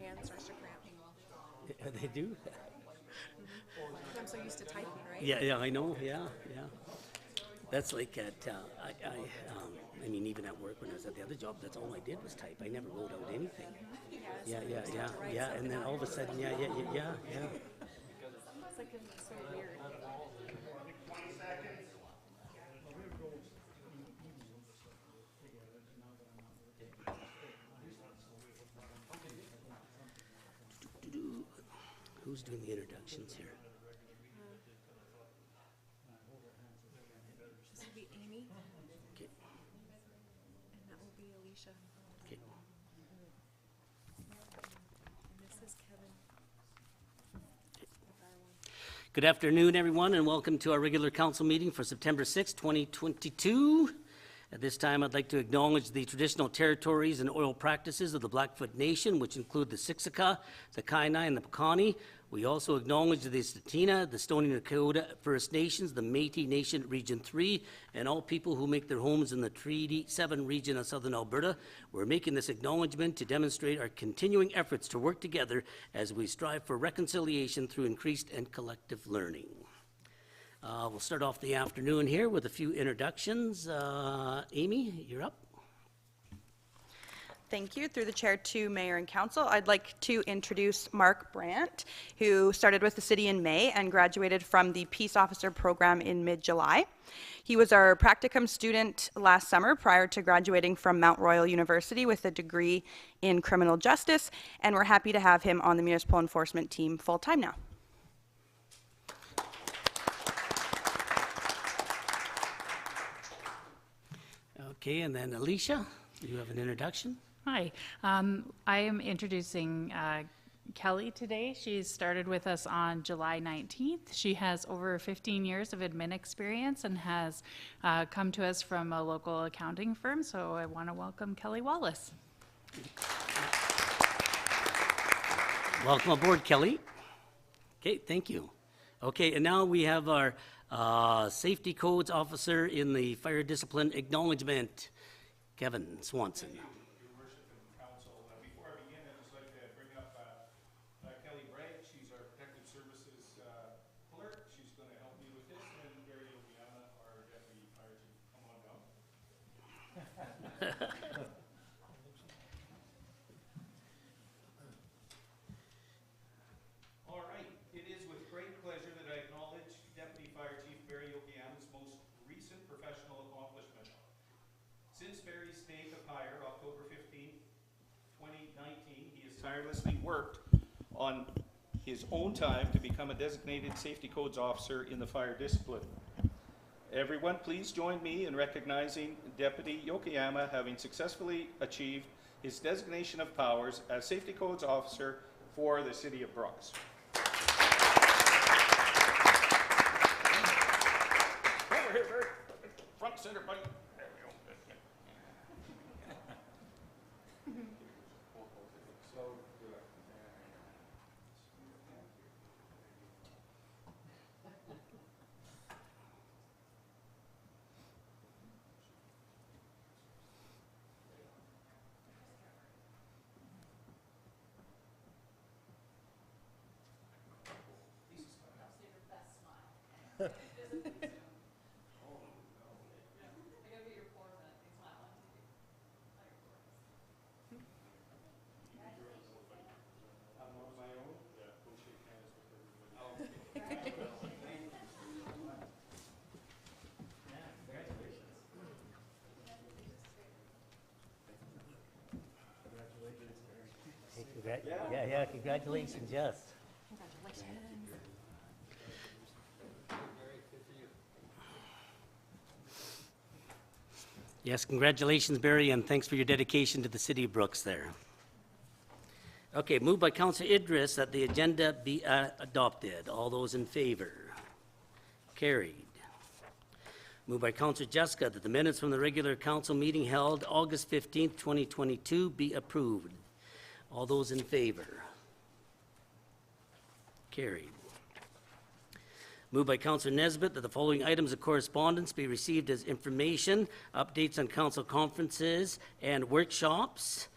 Hands starts to cramp. They do? I'm so used to typing, right? Yeah, I know, yeah. That's like at, I mean, even at work when I was at the other job, that's all I did was type. I never wrote out anything. Yeah, and then all of a sudden, yeah. It's like it's so weird. Who's doing the introductions here? This will be Amy, Okay. and that will be Alicia, Okay. and this is Kevin. Good afternoon, everyone, and welcome to our regular council meeting for September 6, 2022. At this time, I'd like to acknowledge the traditional territories and oral practices of the Blackfoot Nation, which include the Siksika, the Kainai, and the Piikani. We also acknowledge the Tsuut'ina, the Stoney Nakoda First Nations, the Métis Nation Region 3, and all people who make their homes in the Treaty 7 region of Southern Alberta. We're making this acknowledgement to demonstrate our continuing efforts to work together as we strive for reconciliation through increased and collective learning. We'll start off the afternoon here with a few introductions. Amy, you're up. Thank you. Through the chair to mayor and council, I'd like to introduce Mark Brandt, who started with the city in May and graduated from the Peace Officer program in mid-July. He was our practicum student last summer prior to graduating from Mount Royal University with a degree in criminal justice, and we're happy to have him on the municipal enforcement team full-time now. Okay, and then Alicia, you have an introduction. Hi, I am introducing Kelly today. She started with us on July 19th. She has over 15 years of admin experience and has come to us from a local accounting firm, so I want to welcome Kelly Wallace. Welcome aboard, Kelly. Okay, thank you. Okay, and now we have our safety codes officer in the fire discipline acknowledgement, Kevin Swanson. Your worship and council. Before I begin, I'd just like to bring up Kelly Bragg. She's our protective services clerk. She's going to help me with this, and Barry Obiana, our deputy fire chief. Come on down. All right. It is with great pleasure that I acknowledge Deputy Fire Chief Barry Obiana's most recent professional accomplishment. Since Barry's date of hire, October 15th, 2019, he has tirelessly worked on his own time to become a designated safety codes officer in the fire discipline. Everyone, please join me in recognizing Deputy Yokoyama having successfully achieved his designation of powers as safety codes officer for the city of Brooks. Over here, Barry. Front center, buddy. There we go. So good. I'm on my own. Yeah, we'll shake hands with everybody. Yeah, congratulations, yes. Yes, congratulations, Barry, and thanks for your dedication to the city of Brooks there. Okay, moved by Councillor Idris that the agenda be adopted. All those in favor? Carried. Moved by Councillor Jessica that the minutes from the regular council meeting held August 15th, 2022 be approved. All those in favor? Carried. Moved by Councillor Nesbitt that the following items of correspondence be received as information, updates on council conferences and workshops.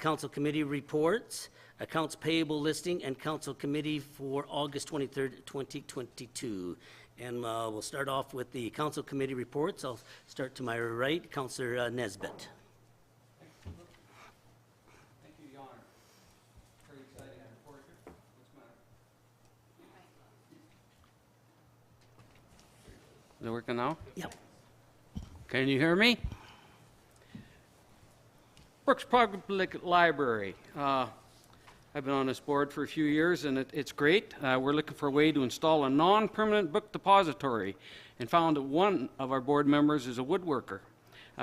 Council committee reports, accounts payable listing, and council committee for August 23rd, 2022. And we'll start off with the council committee reports. I'll start to my right, Councillor Nesbitt. Thank you, Your Honor. Very exciting report here. What's the matter? Is it working now? Yep. Can you hear me? Brooks Public Library. I've been on this board for a few years, and it's great. We're looking for a way to install a non-permanent book depository, and found that one of our board members is a woodworker.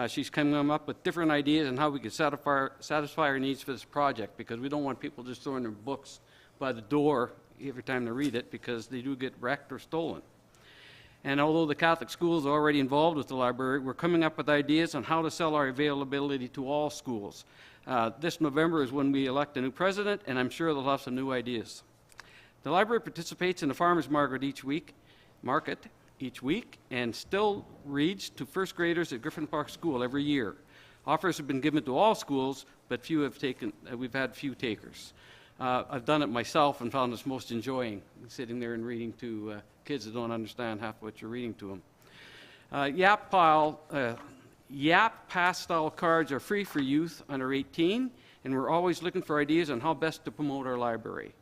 She's coming up with different ideas on how we could satisfy our needs for this project, because we don't want people just throwing their books by the door every time they read it, because they do get wrecked or stolen. And although the Catholic schools are already involved with the library, we're coming up with ideas on how to sell our availability to all schools. This November is when we elect a new president, and I'm sure they'll have some new ideas. The library participates in the farmers market each week, and still reads to first graders at Griffin Park School every year. Offers have been given to all schools, but we've had few takers. I've done it myself and found this most enjoying, sitting there and reading to kids that don't understand half what you're reading to them. Yap Pastel cards are free for youth under 18, and we're always looking for ideas on how best to promote our library.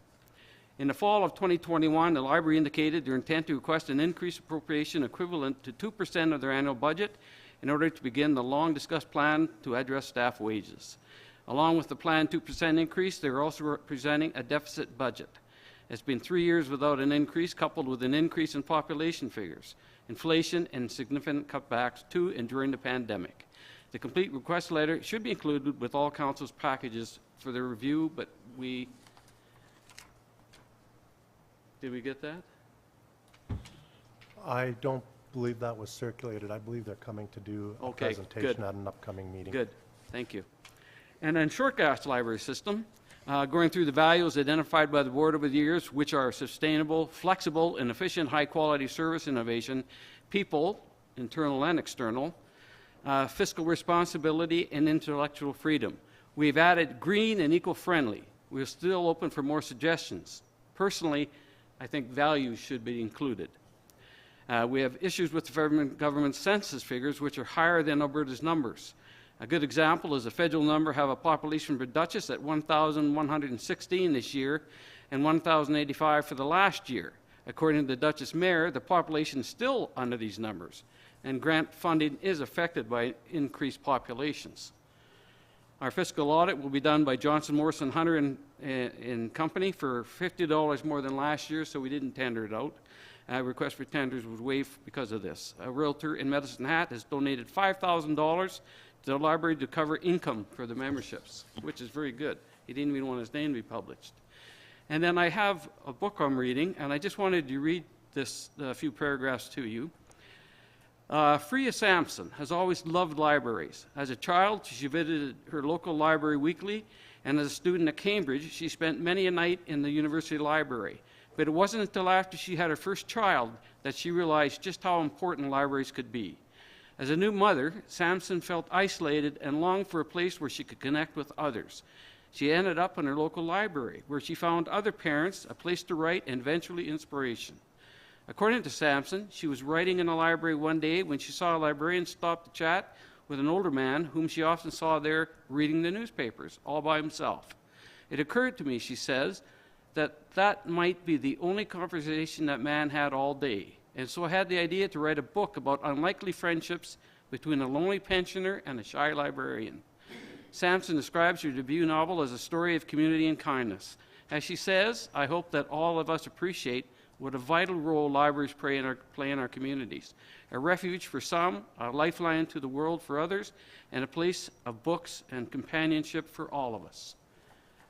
In the fall of 2021, the library indicated their intent to request an increased appropriation equivalent to 2% of their annual budget in order to begin the long-discussed plan to address staff wages. Along with the planned 2% increase, they are also presenting a deficit budget. It's been 3 years without an increase, coupled with an increase in population figures, inflation, and significant cutbacks to and during the pandemic. The complete request letter should be included with all council's packages for their review, but did we get that? I don't believe that was circulated. I believe they're coming to do a Okay, presentation good. at an upcoming meeting. Good, thank you. And then Shortcast Library System, going through the values identified by the board over the years, which are sustainable, flexible, and efficient high-quality service innovation, people, internal and external, fiscal responsibility, and intellectual freedom. We've added green and eco-friendly. We're still open for more suggestions. Personally, I think values should be included. We have issues with the government census figures, which are higher than Alberta's numbers. A good example is the federal number have a population for Dutchess at 1,116 this year and 1,085 for the last year. According to the Dutchess mayor, the population is still under these numbers, and grant funding is affected by increased populations. Our fiscal audit will be done by Johnson Morrison Hunter and Company for $50 more than last year, so we didn't tender it out. Request for tenders was waived because of this. A realtor in Medicine Hat has donated $5,000 to the library to cover income for the memberships, which is very good. He didn't even want his name to be published. And then I have a book I'm reading, and I just wanted to read this few paragraphs to you. Freya Sampson has always loved libraries. As a child, she visited her local library weekly, and as a student at Cambridge, she spent many a night in the university library. But it wasn't until after she had her first child that she realized just how important libraries could be. As a new mother, Sampson felt isolated and longed for a place where she could connect with others. She ended up in her local library, where she found other parents, a place to write, and eventually inspiration. According to Sampson, she was writing in a library one day when she saw a librarian stop to chat with an older man whom she often saw there reading the newspapers, all by himself. It occurred to me, she says, that might be the only conversation that man had all day. And so I had the idea to write a book about unlikely friendships between a lonely pensioner and a shy librarian. Sampson describes her debut novel as a story of community and kindness. As she says, I hope that all of us appreciate what a vital role libraries play in our communities. A refuge for some, a lifeline to the world for others, and a place of books and companionship for all of us.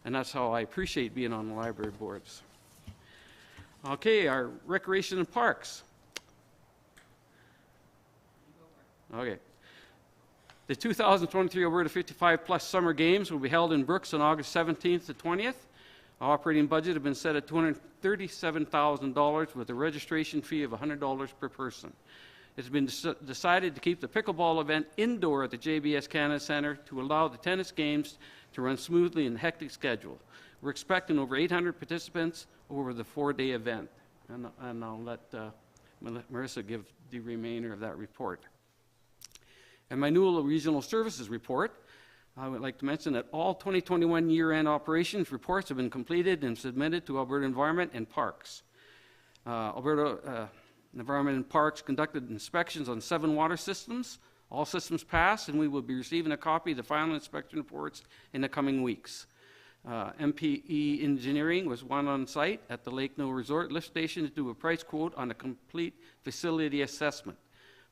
And that's how I appreciate being on the library boards. Okay, our recreation and parks. Okay. The 2023 Alberta 55 Plus Summer Games will be held in Brooks on August 17th to 20th. Our operating budget has been set at $237,000 with a registration fee of $100 per person. It's been decided to keep the pickleball event indoor at the JBS Canada Centre to allow the tennis games to run smoothly in a hectic schedule. We're expecting over 800 participants over the 4-day event. And I'll let Marissa give the remainder of that report. And my new regional services report, I would like to mention that all 2021 year-end operations reports have been completed and submitted to Alberta Environment and Parks. Alberta Environment and Parks conducted inspections on 7 water systems. All systems passed, and we will be receiving a copy of the final inspection reports in the coming weeks. MPE Engineering was on site at the Lake No Resort lift station to do a price quote on a complete facility assessment.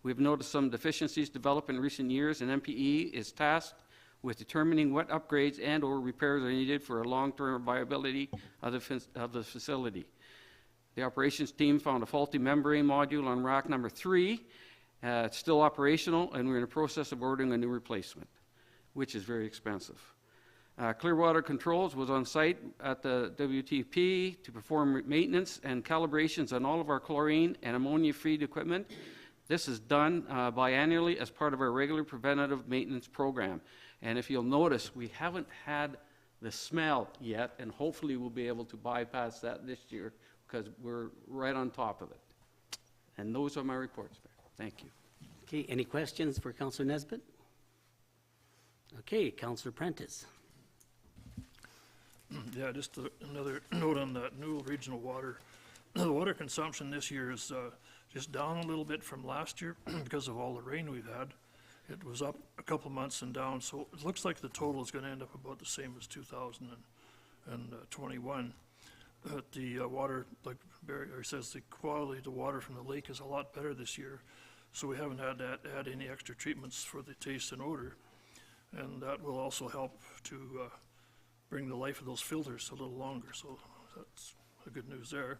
We've noticed some deficiencies develop in recent years, and MPE is tasked with determining what upgrades and or repairs are needed for a long-term viability of the facility. The operations team found a faulty membrane module on rack number 3. It's still operational, and we're in the process of ordering a new replacement, which is very expensive. Clearwater Controls was on site at the WTP to perform maintenance and calibrations on all of our chlorine and ammonia-free equipment. This is done biannually as part of our regular preventative maintenance program. And if you'll notice, we haven't had the smell yet, and hopefully we'll be able to bypass that this year because we're right on top of it. And those are my reports. Thank you. Okay, any questions for Councillor Nesbitt? Okay, Councillor Prentice. Yeah, just another note on that Newell Regional Water. The water consumption this year is just down a little bit from last year because of all the rain we've had. It was up a couple months and down, so it looks like the total is going to end up about the same as 2021. The water, like Barry says, the quality of the water from the lake is a lot better this year, so we haven't had to add any extra treatments for the taste and odor, and that will also help to bring the life of those filters a little longer, so that's the good news there.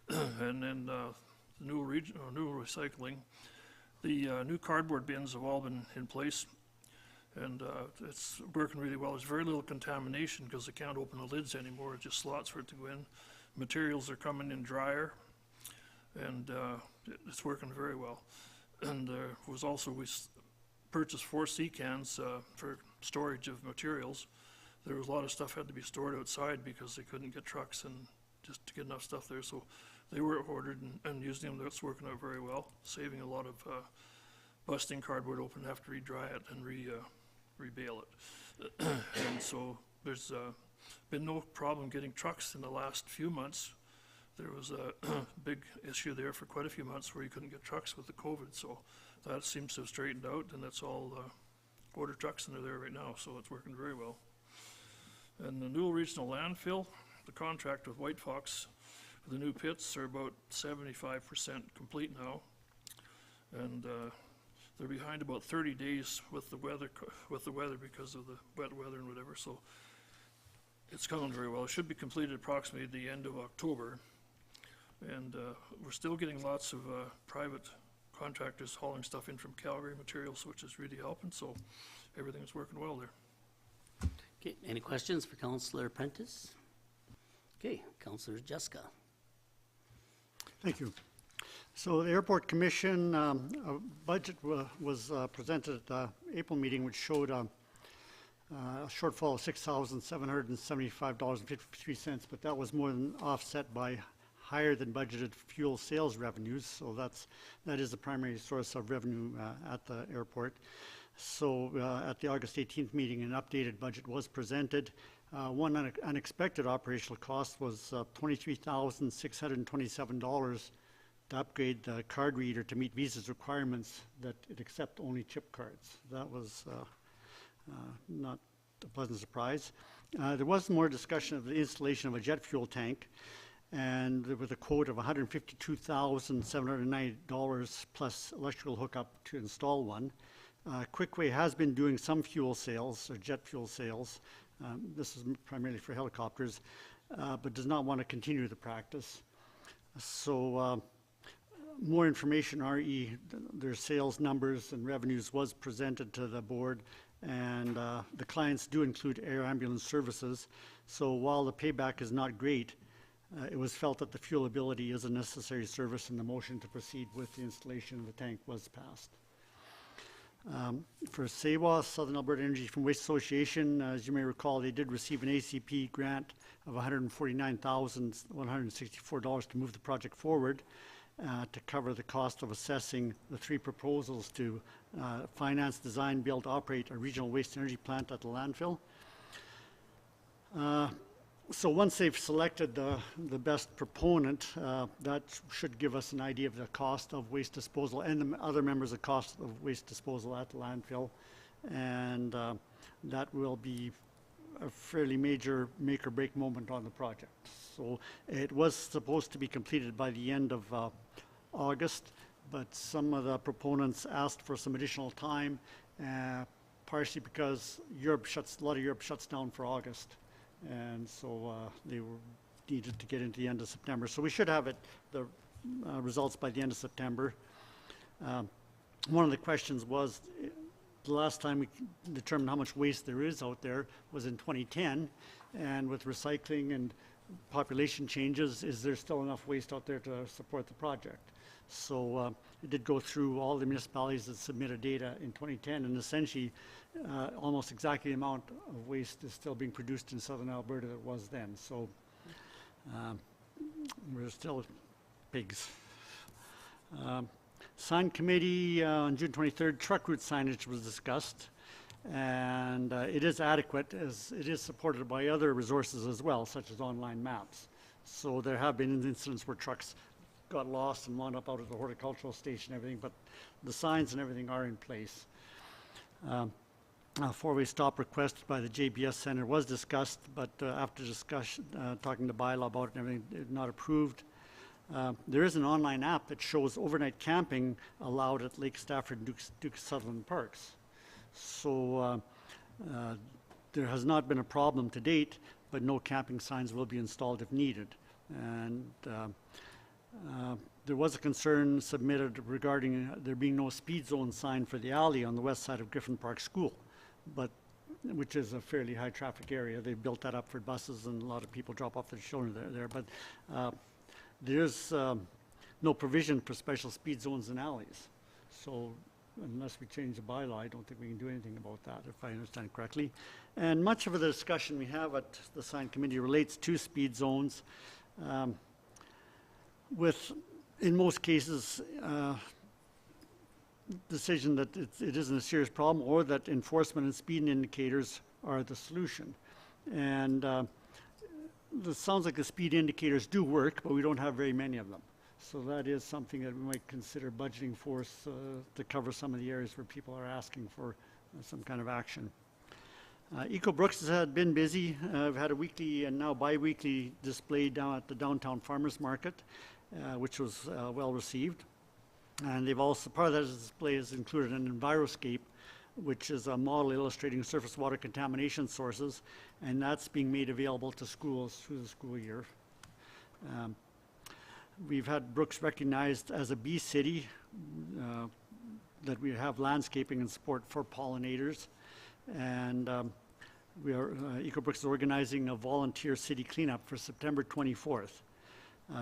And then the new recycling, the new cardboard bins have all been in place, and it's working really well. There's very little contamination because they can't open the lids anymore. It's just slots for it to go in. Materials are coming in drier, and it's working very well. And was also, we purchased 4 sea cans for storage of materials. There was a lot of stuff had to be stored outside because they couldn't get trucks and just to get enough stuff there. So they were ordered and using them. That's working out very well, saving a lot of busting cardboard open, have to re-dry it and re-bale it. And so there's been no problem getting trucks in the last few months. There was a big issue there for quite a few months where you couldn't get trucks with the COVID. So that seems to have straightened out, and that's all order trucks and they're there right now. So it's working very well. And the Newell Regional Landfill, the contract with White Fox for the new pits are about 75% complete now. And they're behind about 30 days with the weather because of the wet weather and whatever. So it's coming very well. It should be completed approximately at the end of October. And we're still getting lots of private contractors hauling stuff in from Calgary Materials, which is really helping. So everything's working well there. Okay, any questions for Councillor Prentice? Okay, Councillor Jessica. Thank you. So the Airport Commission a budget was presented at the April meeting, which showed a shortfall of $6,775.53, but that was more than offset by higher than budgeted fuel sales revenues. So that is the primary source of revenue at the airport. So at the August 18th meeting, an updated budget was presented. One unexpected operational cost was $23,627 to upgrade the card reader to meet Visa's requirements that it accept only chip cards. That was not a pleasant surprise. There was more discussion of the installation of a jet fuel tank, and with a quote of $152,790 plus electrical hookup to install one. Quickway has been doing some fuel sales, or jet fuel sales. This is primarily for helicopters, but does not want to continue the practice. So more information, RE, their sales numbers and revenues was presented to the board, and the clients do include air ambulance services. So while the payback is not great, it was felt that the fuelability is a necessary service, and the motion to proceed with the installation of the tank was passed. For SAWA, Southern Alberta Energy from Waste Association, as you may recall, they did receive an ACP grant of $149,164 to move the project forward to cover the cost of assessing the 3 proposals to finance, design, build, operate a regional waste energy plant at the landfill. So once they've selected the best proponent, that should give us an idea of the cost of waste disposal and the other members of cost of waste disposal at the landfill. And that will be a fairly major make or break moment on the project. So it was supposed to be completed by the end of August, but some of the proponents asked for some additional time, partially because a lot of Europe shuts down for August. And so they were needed to get into the end of September. So we should have the results by the end of September. One of the questions was, the last time we determined how much waste there is out there was in 2010, and with recycling and population changes, is there still enough waste out there to support the project? So it did go through all the municipalities that submitted data in 2010, and essentially almost exactly the amount of waste is still being produced in southern Alberta that was then. So we're still pigs. Sign committee on June 23rd, truck route signage was discussed, and it is adequate as it is supported by other resources as well, such as online maps. So there have been incidents where trucks got lost and wound up out at the horticultural station and everything, but the signs and everything are in place. A 4-way stop requested by the JBS Center was discussed, but after discussion, talking to bylaw about it and everything, it not approved. There is an online app that shows overnight camping allowed at Lake Stafford and Duke Sutherland parks. So there has not been a problem to date, but no camping signs will be installed if needed. And there was a concern submitted regarding there being no speed zone sign for the alley on the west side of Griffin Park School, which is a fairly high traffic area. They built that up for buses, and a lot of people drop off their children there. But there's no provision for special speed zones in alleys. So unless we change the bylaw, I don't think we can do anything about that, if I understand correctly. And much of the discussion we have at the sign committee relates to speed zones. With, in most cases, decision that it isn't a serious problem, or that enforcement and speed indicators are the solution. And it sounds like the speed indicators do work, but we don't have very many of them. So that is something that we might consider budgeting for to cover some of the areas where people are asking for some kind of action. Eco Brooks has been busy. We've had a weekly and now bi-weekly display down at the downtown farmers market, which was well received. And they've also, part of that display has included an Enviroscape, which is a model illustrating surface water contamination sources, and that's being made available to schools through the school year. We've had Brooks recognized as a bee city, that we have landscaping and support for pollinators. And Eco Brooks is organizing a volunteer city cleanup for September 24th.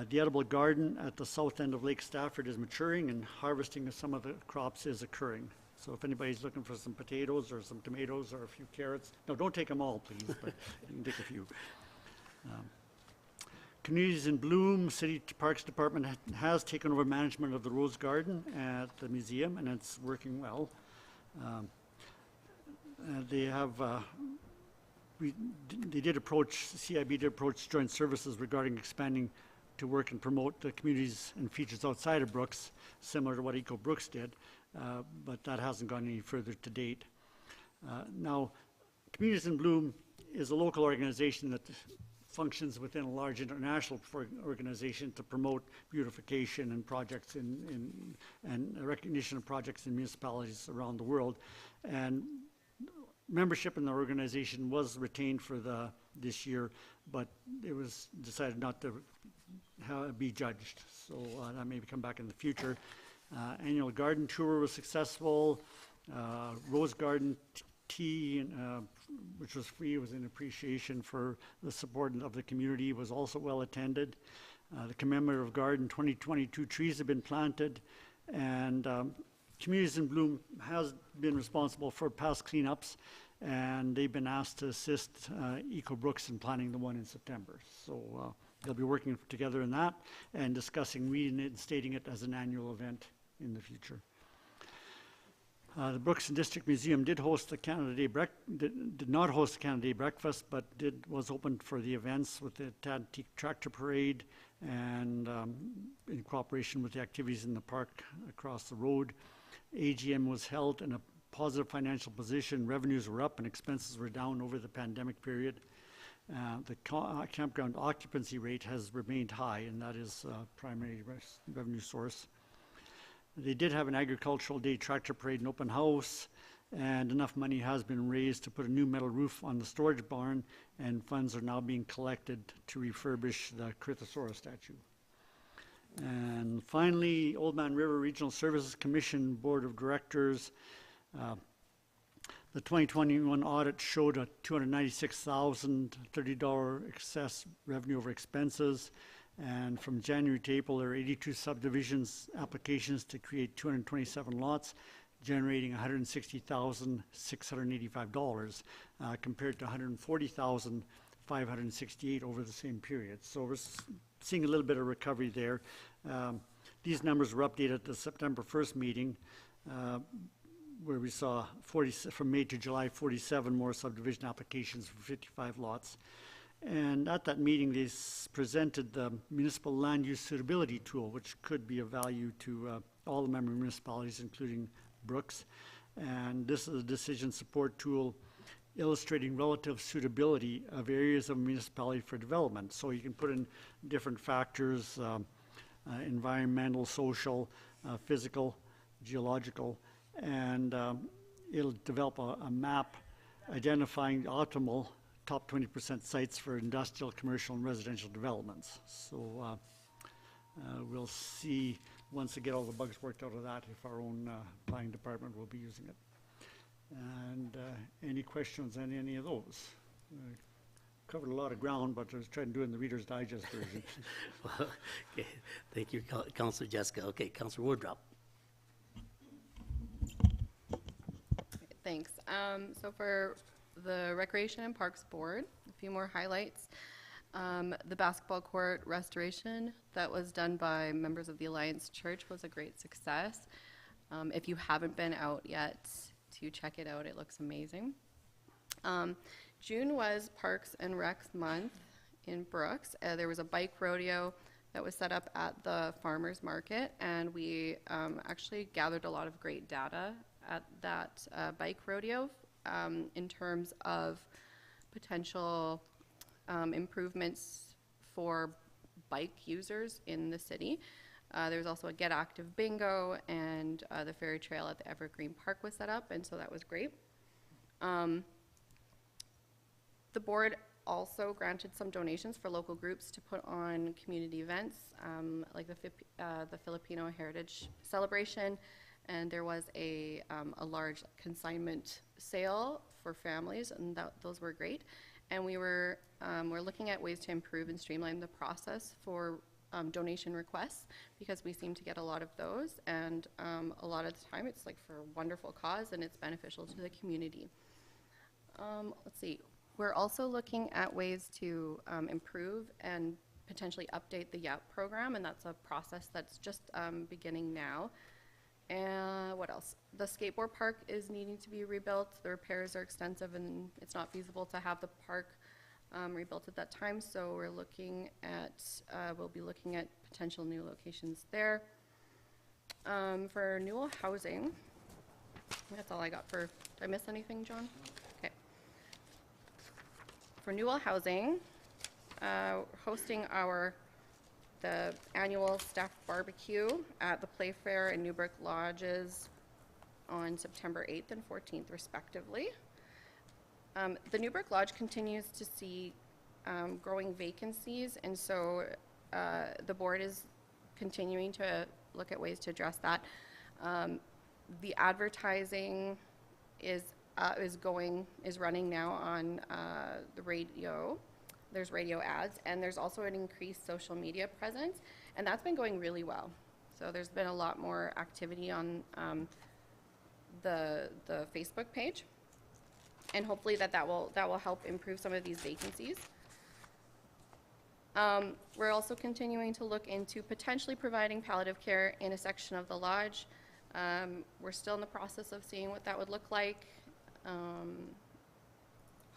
The edible garden at the south end of Lake Stafford is maturing, and harvesting of some of the crops is occurring. So if anybody's looking for some potatoes or some tomatoes or a few carrots, no, don't take them all, please, but you can take a few. Communities in Bloom, City Parks Department has taken over management of the Rose Garden at the museum, and it's working well. They have, they did approach, CIB did approach Joint Services regarding expanding to work and promote the communities and features outside of Brooks, similar to what Eco Brooks did, but that hasn't gone any further to date. Now, Communities in Bloom is a local organization that functions within a large international organization to promote beautification and projects and recognition of projects in municipalities around the world. And membership in the organization was retained for this year, but it was decided not to be judged. So that may come back in the future. Annual garden tour was successful. Rose Garden Tea, which was free, was in appreciation for the support of the community, was also well attended. The commemorative garden, 2022 trees have been planted, and Communities in Bloom has been responsible for past cleanups, and they've been asked to assist Eco Brooks in planning the one in September. So they'll be working together in that and discussing reinstating it as an annual event in the future. The Brooks and District Museum did host the Canada Day did not host the Canada Day breakfast, but was open for the events with the Antique Tractor Parade and in cooperation with the activities in the park across the road. AGM was held in a positive financial position. Revenues were up and expenses were down over the pandemic period. The campground occupancy rate has remained high, and that is a primary revenue source. They did have an agricultural day tractor parade and open house, and enough money has been raised to put a new metal roof on the storage barn, and funds are now being collected to refurbish the Crithosaurus statue. And finally, Old Man River Regional Services Commission Board of Directors. The 2021 audit showed a $296,030 excess revenue over expenses. And from January to April, there are 82 subdivisions applications to create 227 lots, generating $160,685 compared to $140,568 over the same period. So we're seeing a little bit of recovery there. These numbers were updated at the September 1st meeting, where we saw from May to July 47 more subdivision applications for 55 lots. And at that meeting, they presented the municipal land use suitability tool, which could be of value to all the member municipalities, including Brooks. And this is a decision support tool illustrating relative suitability of areas of a municipality for development. So you can put in different factors, environmental, social, physical, geological, and it'll develop a map identifying the optimal top 20% sites for industrial, commercial, and residential developments. So we'll see once we get all the bugs worked out of that if our own planning department will be using it. And any questions on any of those? Covered a lot of ground, but I was trying to do it in the Reader's Digest version. Well, okay. Thank you, Councillor Jessica. Okay, Councillor Wardrop. Thanks. So for the Recreation and Parks Board, a few more highlights. The basketball court restoration that was done by members of the Alliance Church was a great success. If you haven't been out yet to check it out, it looks amazing. June was Parks and Recs Month in Brooks. There was a bike rodeo that was set up at the farmers market, and we actually gathered a lot of great data at that bike rodeo in terms of potential improvements for bike users in the city. There was also a Get Active bingo, and the ferry trail at the Evergreen Park was set up, and so that was great. The board also granted some donations for local groups to put on community events, like the Filipino Heritage Celebration, and there was a large consignment sale for families, and those were great. And we're looking at ways to improve and streamline the process for donation requests, because we seem to get a lot of those, and a lot of the time it's like for a wonderful cause and it's beneficial to the community. Let's see. We're also looking at ways to improve and potentially update the YAP program, and that's a process that's just beginning now. And what else? The skateboard park is needing to be rebuilt. The repairs are extensive, and it's not feasible to have the park rebuilt at that time. So we're looking at, we'll be looking at potential new locations there. For Newell Housing, that's all I got for, did I miss anything, John? Okay. For Newell Housing, hosting the annual staff barbecue at the Playfair and Newbrook Lodges on September 8th and 14th, respectively. The Newbrook Lodge continues to see growing vacancies, and so the board is continuing to look at ways to address that. The advertising is running now on the radio. There's radio ads, and there's also an increased social media presence, and that's been going really well. So there's been a lot more activity on the Facebook page. And hopefully that will help improve some of these vacancies. We're also continuing to look into potentially providing palliative care in a section of the lodge. We're still in the process of seeing what that would look like.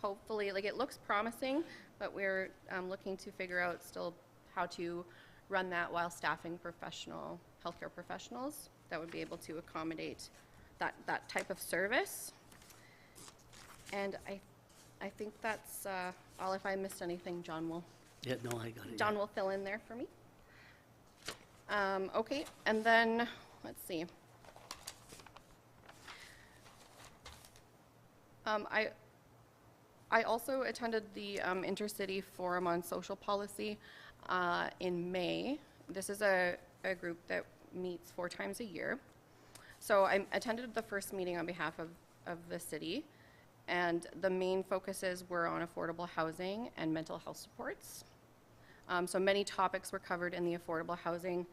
Hopefully, like, it looks promising, but we're looking to figure out still how to run that while staffing healthcare professionals that would be able to accommodate that type of service. And I think that's all. If I missed anything, John will I got it. John will fill in there for me. Okay, and then, let's see. I also attended the Intercity Forum on Social Policy in May. This is a group that meets 4 times a year. So I attended the first meeting on behalf of the city, and the main focuses were on affordable housing and mental health supports. So many topics were covered in the affordable housing.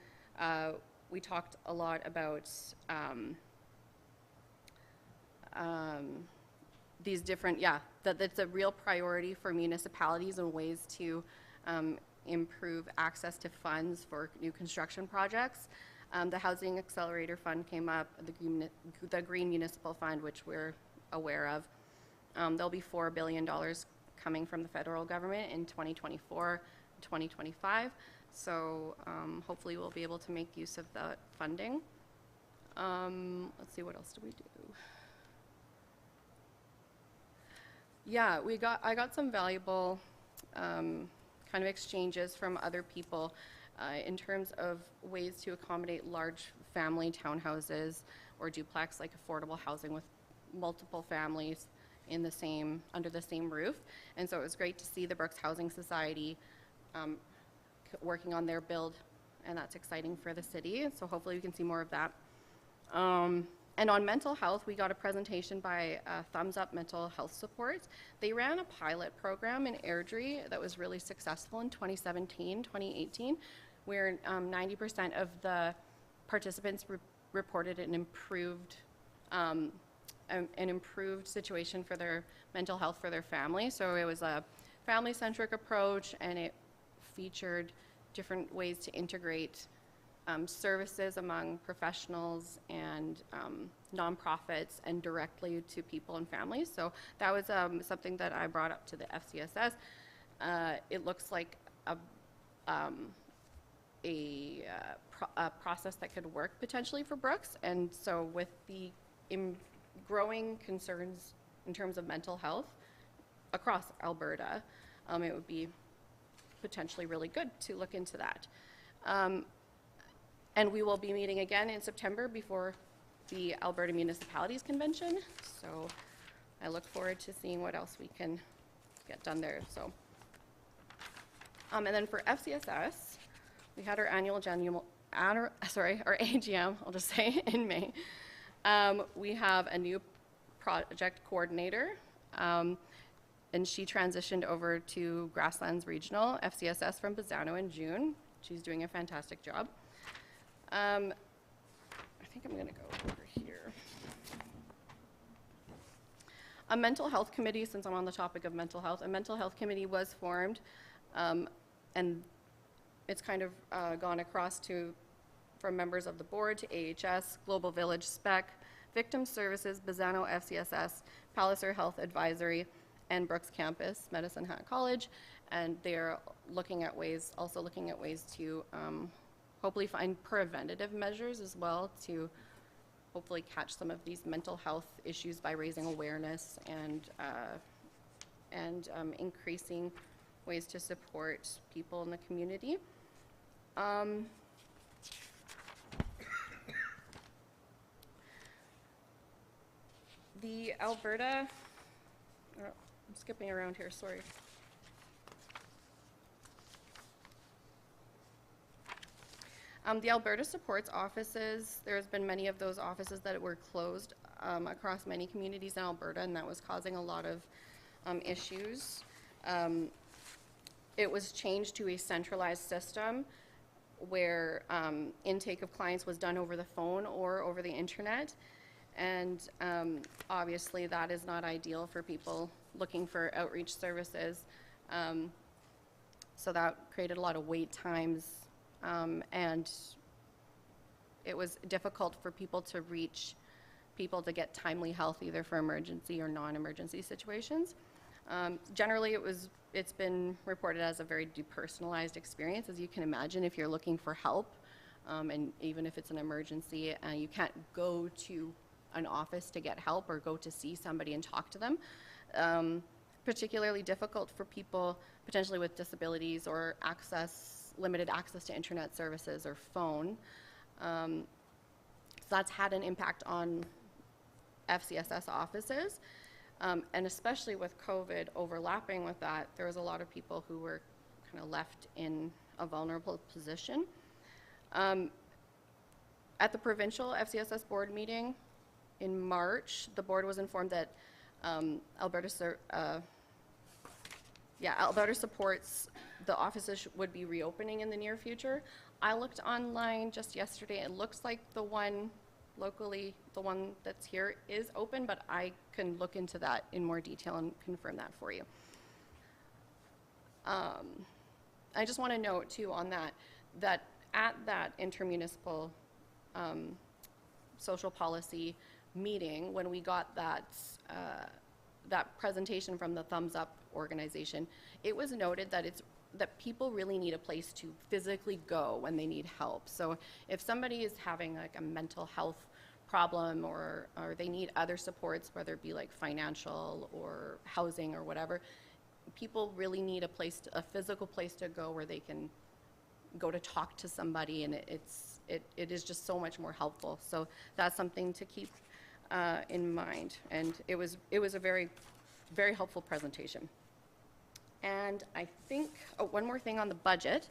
We talked a lot about these different, that it's a real priority for municipalities and ways to improve access to funds for new construction projects. The Housing Accelerator Fund came up, the Green Municipal Fund, which we're aware of. There'll be $4 billion coming from the federal government in 2024, 2025. So hopefully we'll be able to make use of that funding. Let's see, what else do we do? Yeah, I got some valuable kind of exchanges from other people in terms of ways to accommodate large family townhouses or duplex, like affordable housing with multiple families in under the same roof. And so it was great to see the Brooks Housing Society working on their build, and that's exciting for the city. So hopefully we can see more of that. And on mental health, we got a presentation by Thumbs Up Mental Health Supports. They ran a pilot program in Airdrie that was really successful in 2017, 2018, where 90% of the participants reported an improved situation for their mental health for their family. So it was a family-centric approach, and it featured different ways to integrate services among professionals and nonprofits and directly to people and families. So that was something that I brought up to the FCSS. It looks like a process that could work potentially for Brooks. And so with the growing concerns in terms of mental health across Alberta, it would be potentially really good to look into that. And we will be meeting again in September before the Alberta Municipalities Convention. So I look forward to seeing what else we can get done there. So, and then for FCSS, we had our our AGM, I'll just say, in May. We have a new project coordinator, and she transitioned over to Grasslands Regional FCSS from Bazzano in June. She's doing a fantastic job. I think I'm going to go over here. A mental health committee, since I'm on the topic of mental health, a mental health committee was formed, and it's kind of gone across from members of the board to AHS, Global Village SPEC, Victim Services, Bazzano FCSS, Palliser Health Advisory, and Brooks Campus, Medicine Hat College, and they're looking at ways to hopefully find preventative measures as well to hopefully catch some of these mental health issues by raising awareness and increasing ways to support people in the community. The Alberta, I'm skipping around here, sorry. The Alberta Supports offices, there's been many of those offices that were closed across many communities in Alberta, and that was causing a lot of issues. It was changed to a centralized system where intake of clients was done over the phone or over the internet, And obviously, that is not ideal for people looking for outreach services. So that created a lot of wait times, and it was difficult for people to reach people to get timely help, either for emergency or non-emergency situations. Generally, it's been reported as a very depersonalized experience, as you can imagine. If you're looking for help, and even if it's an emergency, you can't go to an office to get help or go to see somebody and talk to them. Particularly difficult for people potentially with disabilities or limited access to internet services or phone. So that's had an impact on FCSS offices. And especially with COVID overlapping with that, there was a lot of people who were kind of left in a vulnerable position. At the provincial FCSS board meeting in March, the board was informed that Alberta supports the offices would be reopening in the near future. I looked online just yesterday. It looks like the one locally, the one that's here, is open, but I can look into that in more detail and confirm that for you. I just want to note too on that at that intermunicipal social policy meeting, when we got that presentation from the Thumbs Up organization, it was noted that people really need a place to physically go when they need help. So if somebody is having like a mental health problem or they need other supports, whether it be like financial or housing or whatever, people really need a physical place to go where they can go to talk to somebody, and it is just so much more helpful. So that's something to keep in mind. And it was a very, very helpful presentation. And I think, one more thing on the budget.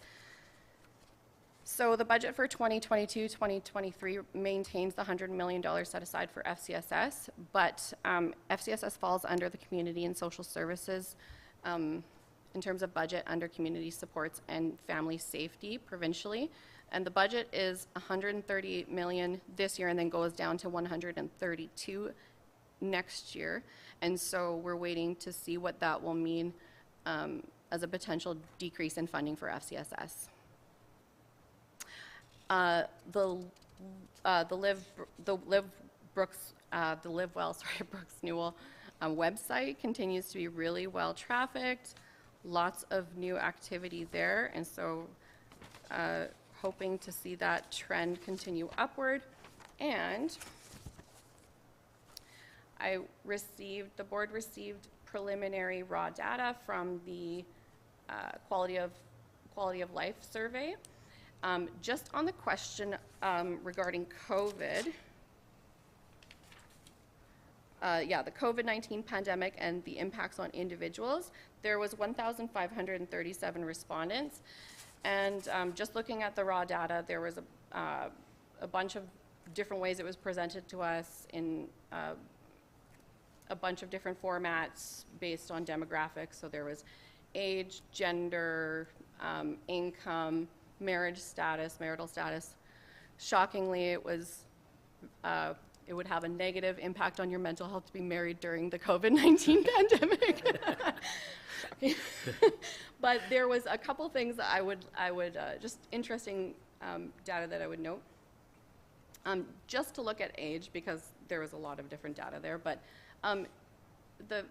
So the budget for 2022-2023 maintains the $100 million set aside for FCSS, but FCSS falls under the Community and Social Services in terms of budget under Community Supports and Family Safety provincially. And the budget is $138 million this year and then goes down to $132 next year. And so we're waiting to see what that will mean as a potential decrease in funding for FCSS. The Live Well Brooks Newell website continues to be really well trafficked, lots of new activity there, and so hoping to see that trend continue upward. And the board received preliminary raw data from the quality of life survey. Just on the question regarding COVID, the COVID-19 pandemic and the impacts on individuals, there was 1,537 respondents. And just looking at the raw data, there was a bunch of different ways it was presented to us in a bunch of different formats based on demographics. So there was age, gender, income, marital status. Shockingly, it would have a negative impact on your mental health to be married during the COVID-19 pandemic. But there was a couple things that I would just interesting data that I would note. Just to look at age, because there was a lot of different data there, but the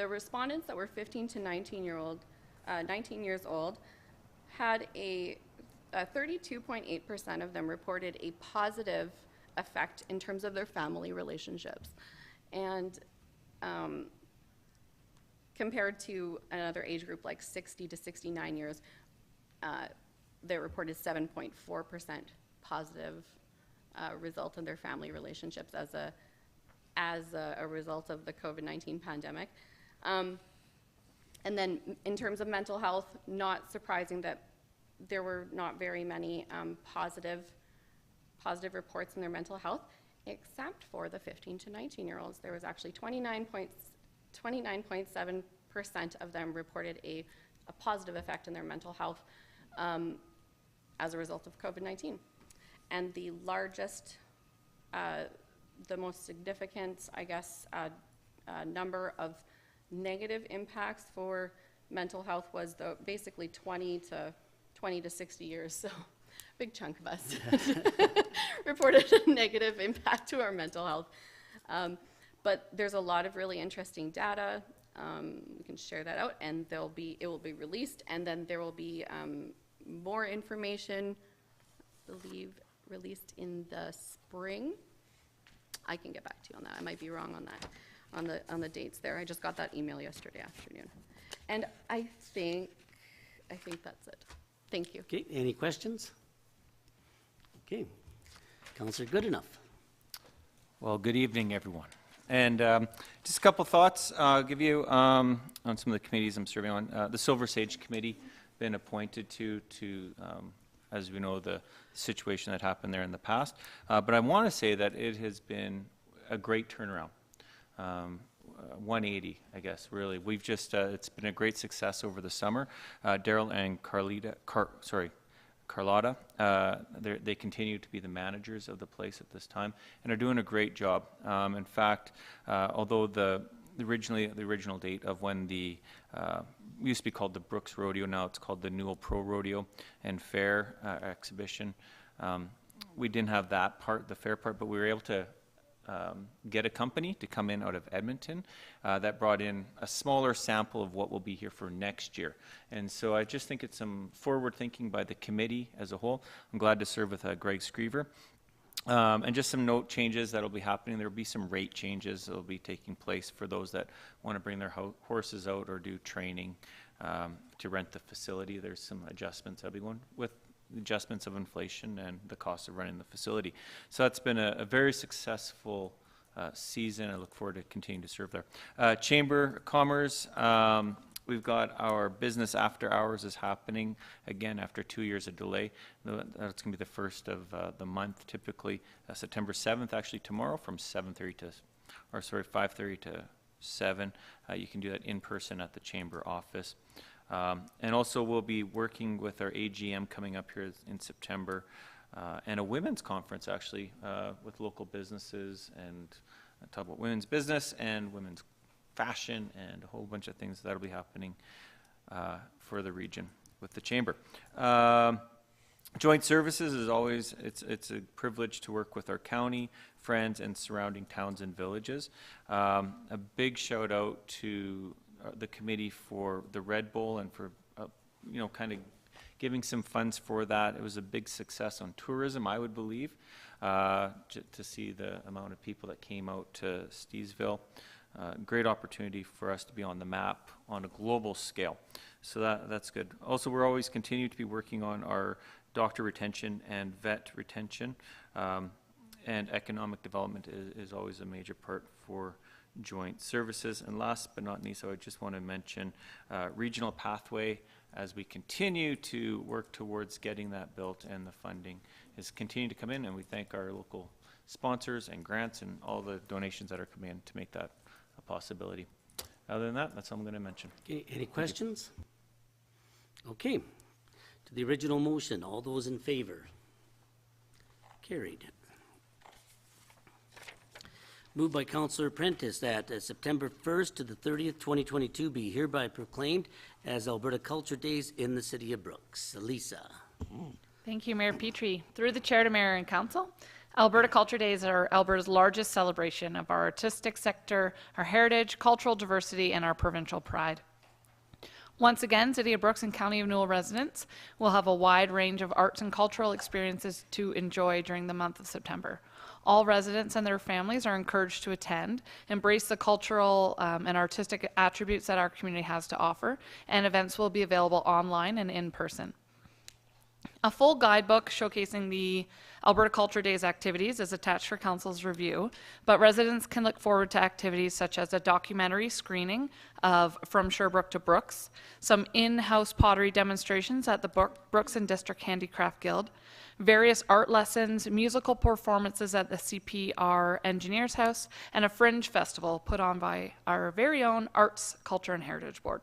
respondents that were 15 to 19 years old had a 32.8% of them reported a positive effect in terms of their family relationships. And compared to another age group like 60 to 69 years, they reported 7.4% positive result in their family relationships as a result of the COVID-19 pandemic. And then in terms of mental health, not surprising that there were not very many positive reports in their mental health, except for the 15 to 19-year-olds. There was actually 29.7% of them reported a positive effect in their mental health as a result of COVID-19. And the largest the most significant, I guess, number of negative impacts for mental health was basically 20 to 60 years, so big chunk of us reported a negative impact to our mental health. But there's a lot of really interesting data. We can share that out, and it will be released, and then there will be more information, I believe, released in the spring. I can get back to you on that. I might be wrong on that, on the dates there. I just got that email yesterday afternoon. And I think that's it. Thank you. Okay, any questions? Okay, Councillor Goodenough. Well, good evening, everyone. And just a couple thoughts I'll give you on some of the committees I'm serving on. The Silver Sage Committee, been appointed to as we know, the situation that happened there in the past. But I want to say that it has been a great turnaround. 180, I guess, really. We've just, it's been a great success over the summer. Daryl and Carlotta, they continue to be the managers of the place at this time and are doing a great job. In fact, although the original date of when the used to be called the Brooks Rodeo, now it's called the Newell Pro Rodeo and Fair exhibition. We didn't have that part, the fair part, but we were able to get a company to come in out of Edmonton that brought in a smaller sample of what will be here for next year. And so I just think it's some forward thinking by the committee as a whole. I'm glad to serve with Greg Screever. And just some note changes that will be happening. There will be some rate changes that will be taking place for those that want to bring their horses out or do training to rent the facility. There's some adjustments that will be going with adjustments of inflation and the cost of running the facility. So that's been a very successful season. I look forward to continuing to serve there. Chamber of Commerce, we've got our business after hours is happening again after 2 years of delay. That's going to be the first of the month, typically September 7th, actually tomorrow from 5:30 to 7. You can do that in person at the Chamber office. And also we'll be working with our AGM coming up here in September and a women's conference actually with local businesses and talk about women's business and women's fashion and a whole bunch of things that'll be happening for the region with the Chamber. Joint services is always, it's a privilege to work with our county, friends, and surrounding towns and villages. A big shout out to the committee for the Red Bowl and for, kind of giving some funds for that. It was a big success on tourism, I would believe, to see the amount of people that came out to Steesville. Great opportunity for us to be on the map on a global scale. So that's good. Also, we're always continue to be working on our doctor retention and vet retention. And economic development is always a major part for joint services. And last but not least, I just want to mention regional pathway as we continue to work towards getting that built, and the funding is continuing to come in, and we thank our local sponsors and grants and all the donations that are coming in to make that a possibility. Other than that, that's all I'm going to mention. Okay, any questions? Okay, to the original motion, all those in favor? Carried. Moved by Councillor Prentice that September 1st to the 30th, 2022 be hereby proclaimed as Alberta Culture Days in the City of Brooks. Lisa. Thank you, Mayor Petrie. Through the chair to Mayor and Council, Alberta Culture Days are Alberta's largest celebration of our artistic sector, our heritage, cultural diversity, and our provincial pride. Once again, City of Brooks and County of Newell residents will have a wide range of arts and cultural experiences to enjoy during the month of September. All residents and their families are encouraged to attend, embrace the cultural and artistic attributes that our community has to offer, and events will be available online and in person. A full guidebook showcasing the Alberta Culture Days activities is attached for Council's review, but residents can look forward to activities such as a documentary screening of From Sherbrooke to Brooks, some in-house pottery demonstrations at the Brooks and District Handicraft Guild, various art lessons, musical performances at the CPR Engineers House, and a fringe festival put on by our very own Arts, Culture and Heritage Board.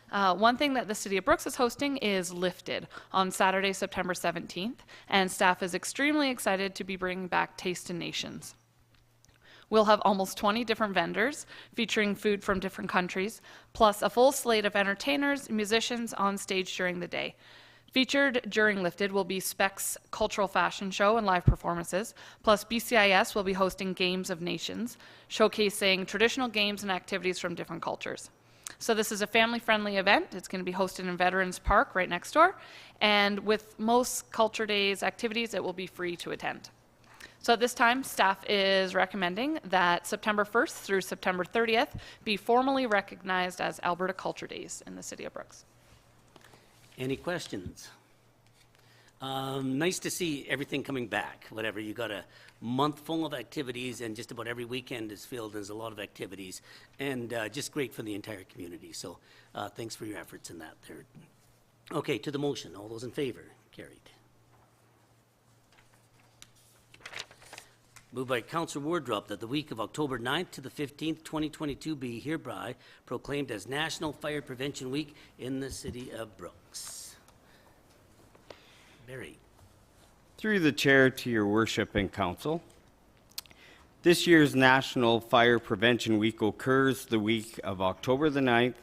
One thing that the City of Brooks is hosting is Lifted on Saturday, September 17th, and staff is extremely excited to be bringing back Taste in Nations. We'll have almost 20 different vendors featuring food from different countries, plus a full slate of entertainers, musicians on stage during the day. Featured during Lifted will be Specs Cultural Fashion Show and live performances, plus BCIS will be hosting Games of Nations, showcasing traditional games and activities from different cultures. So this is a family-friendly event. It's going to be hosted in Veterans Park right next door, and with most Culture Days activities, it will be free to attend. So at this time, staff is recommending that September 1st through September 30th be formally recognized as Alberta Culture Days in the City of Brooks. Any questions? Nice to see everything coming back, whatever. You got a month full of activities, and just about every weekend is filled. There's a lot of activities, and just great for the entire community. So thanks for your efforts in that there. Okay, to the motion. All those in favor? Carried. Moved by Councillor Wardrop that the week of October 9th to the 15th, 2022 be hereby proclaimed as National Fire Prevention Week in the City of Brooks. Barry. Through the chair to your worship and council, this year's National Fire Prevention Week occurs the week of October the 9th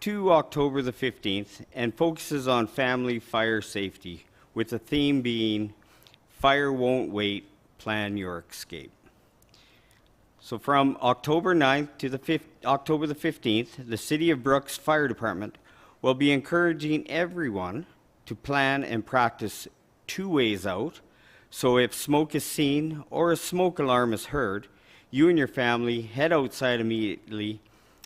to October the 15th and focuses on family fire safety, with the theme being Fire Won't Wait, Plan Your Escape. So from October 9th to October the 15th, the City of Brooks Fire Department will be encouraging everyone to plan and practice 2 ways out. So if smoke is seen or a smoke alarm is heard, you and your family head outside immediately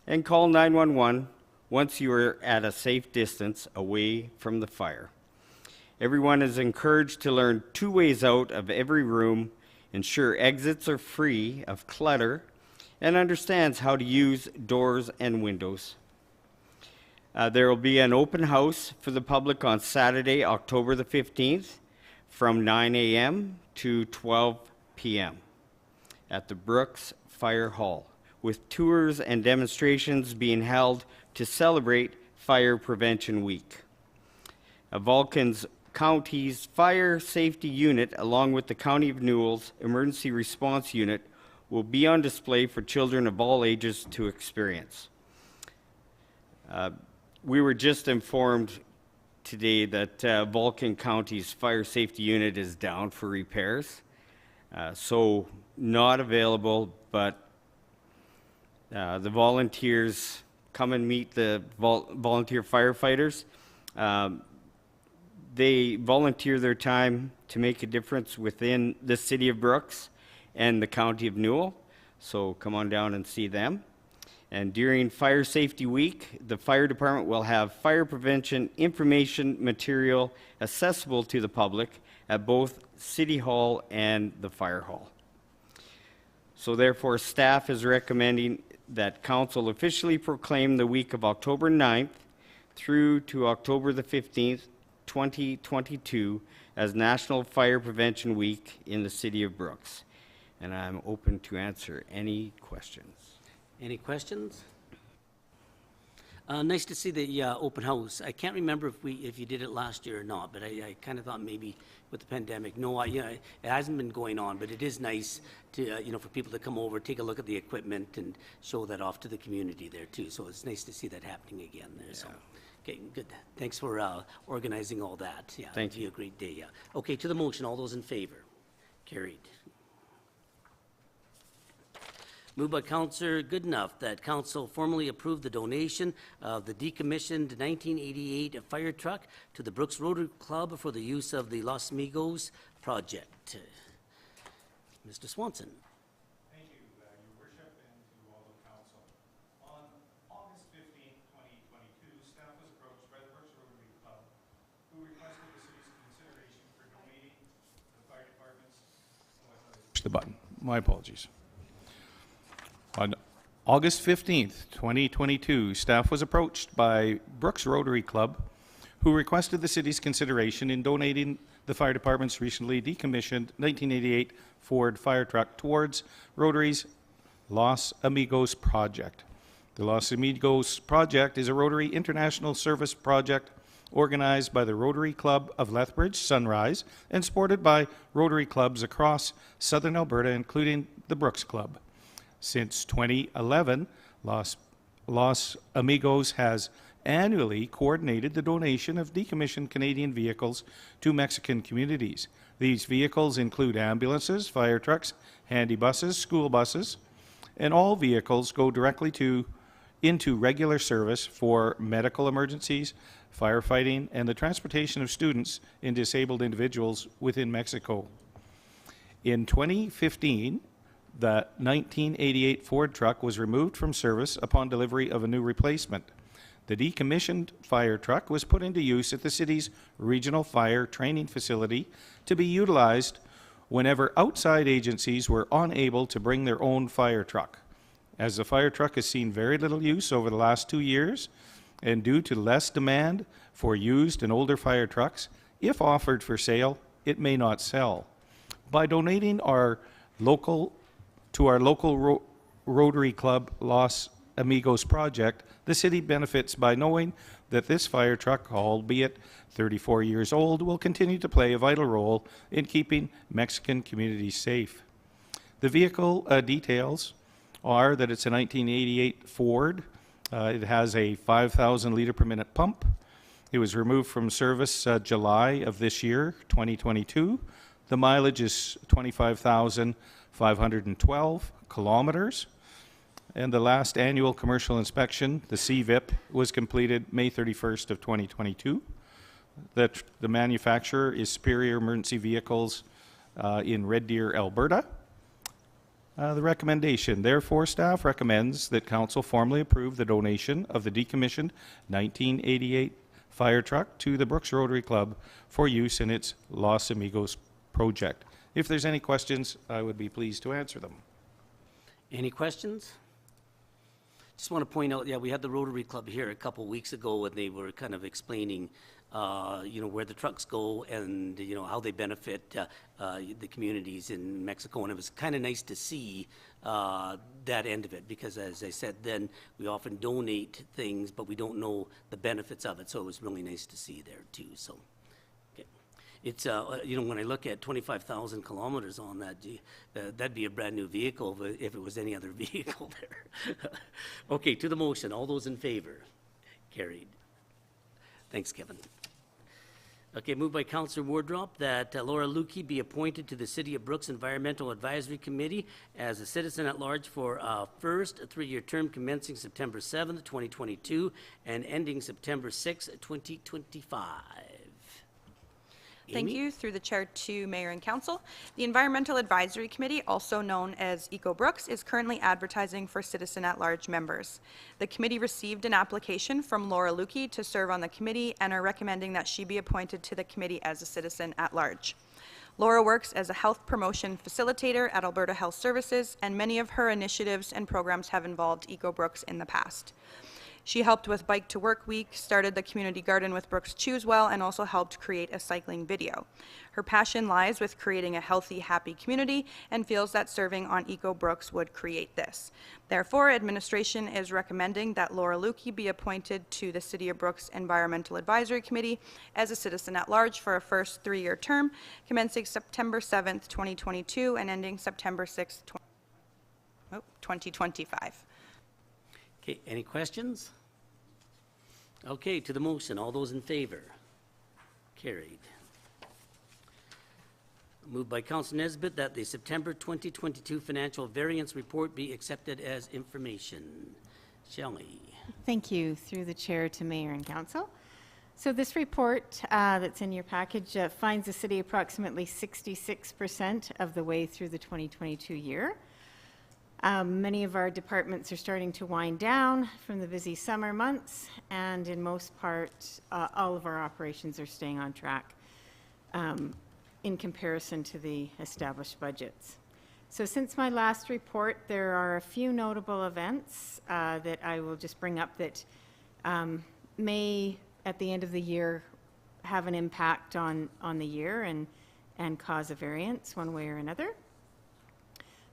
and call 911 once you are at a safe distance away from the fire. Everyone is encouraged to learn 2 ways out of every room, ensure exits are free of clutter, and understands how to use doors and windows. There will be an open house for the public on Saturday, October the 15th from 9 a.m. to 12 p.m. at the Brooks Fire Hall, with tours and demonstrations being held to celebrate Fire Prevention Week. Vulcan's County's Fire Safety Unit, along with the County of Newell's Emergency Response Unit, will be on display for children of all ages to experience. We were just informed today that Vulcan County's Fire Safety Unit is down for repairs, so not available, but the volunteers come and meet the volunteer firefighters. They volunteer their time to make a difference within the City of Brooks and the County of Newell, so come on down and see them. And during Fire Safety Week, the fire department will have fire prevention information material accessible to the public at both City Hall and the Fire Hall. So therefore, staff is recommending that Council officially proclaim the week of October 9th through to October the 15th, 2022 as National Fire Prevention Week in the City of Brooks. And I'm open to answer any questions. Any questions? Nice to see the open house. I can't remember if you did it last year or not, but I kind of thought maybe with the pandemic. No, it hasn't been going on, but it is nice to for people to come over, take a look at the equipment, and show that off to the community there too. So it's nice to see that happening again there. Yeah. So. Okay, good. Thanks for organizing all that. Yeah, thank you. A great day. Yeah. Okay, to the motion. All those in favor? Carried. Moved by Councillor Goodenough that Council formally approve the donation of the decommissioned 1988 fire truck to the Brooks Rotary Club for the use of the Los Amigos project. Mr. Swanson. Thank you, Your Worship, and to all the Council. On August 15th, 2022, staff was approached by the Brooks Rotary Club, who requested the city's consideration for donating the fire department's... Push the button. My apologies. On August 15th, 2022, staff was approached by Brooks Rotary Club, who requested the city's consideration in donating the fire department's recently decommissioned 1988 Ford fire truck towards Rotary's Los Amigos project. The Los Amigos project is a Rotary International Service project organized by the Rotary Club of Lethbridge Sunrise and supported by Rotary clubs across southern Alberta, including the Brooks Club. Since 2011, Los Amigos has annually coordinated the donation of decommissioned Canadian vehicles to Mexican communities. These vehicles include ambulances, fire trucks, handy buses, school buses, and all vehicles go directly into regular service for medical emergencies, firefighting, and the transportation of students and disabled individuals within Mexico. In 2015, the 1988 Ford truck was removed from service upon delivery of a new replacement. The decommissioned fire truck was put into use at the city's regional fire training facility to be utilized whenever outside agencies were unable to bring their own fire truck. As the fire truck has seen very little use over the last 2 years, and due to less demand for used and older fire trucks, if offered for sale, it may not sell. By donating to our local Rotary Club Los Amigos project, the city benefits by knowing that this fire truck, albeit 34 years old, will continue to play a vital role in keeping Mexican communities safe. The vehicle details are that it's a 1988 Ford. It has a 5,000 liter per minute pump. It was removed from service July of this year, 2022. The mileage is 25,512 kilometers. And the last annual commercial inspection, the CVIP, was completed May 31st of 2022. The manufacturer is Superior Emergency Vehicles in Red Deer, Alberta. The recommendation, therefore, staff recommends that council formally approve the donation of the decommissioned 1988 fire truck to the Brooks Rotary Club for use in its Los Amigos project. If there's any questions, I would be pleased to answer them. Any questions? Just want to point out, yeah, we had the Rotary Club here a couple weeks ago, and they were kind of explaining, where the trucks go and, how they benefit the communities in Mexico. And it was kind of nice to see that end of it, because as I said then, we often donate things, but we don't know the benefits of it. So it was really nice to see there too. So. It's, when I look at 25,000 kilometers on that, that'd be a brand new vehicle if it was any other vehicle there. Okay, to the motion. All those in favor? Carried. Thanks, Kevin. Okay, moved by Councillor Wardrop that Laura Lukey be appointed to the City of Brooks Environmental Advisory Committee as a citizen at large for a first 3-year term commencing September 7th, 2022 and ending September 6th, 2025. Thank you. Through the chair to Mayor and Council. The Environmental Advisory Committee, also known as Eco Brooks, is currently advertising for citizen at-large members. The committee received an application from Laura Lukey to serve on the committee and are recommending that she be appointed to the committee as a citizen at-large. Laura works as a health promotion facilitator at Alberta Health Services, and many of her initiatives and programs have involved Eco Brooks in the past. She helped with Bike to Work Week, started the community garden with Brooks Choose Well, and also helped create a cycling video. Her passion lies with creating a healthy, happy community and feels that serving on Eco Brooks would create this. Therefore, administration is recommending that Laura Lukey be appointed to the City of Brooks Environmental Advisory Committee as a citizen at large for a first 3-year term, commencing September 7th, 2022 and ending September 6th, 2025. Okay, any questions? Okay, to the motion. All those in favor? Carried. Moved by Council Nesbitt that the September 2022 financial variance report be accepted as information. Shelley. Thank you. Through the chair to Mayor and Council. So this report that's in your package finds the city approximately 66% of the way through the 2022 year. Many of our departments are starting to wind down from the busy summer months, and in most part, all of our operations are staying on track in comparison to the established budgets. So since my last report, there are a few notable events that I will just bring up that may, at the end of the year, have an impact on the year and cause a variance one way or another.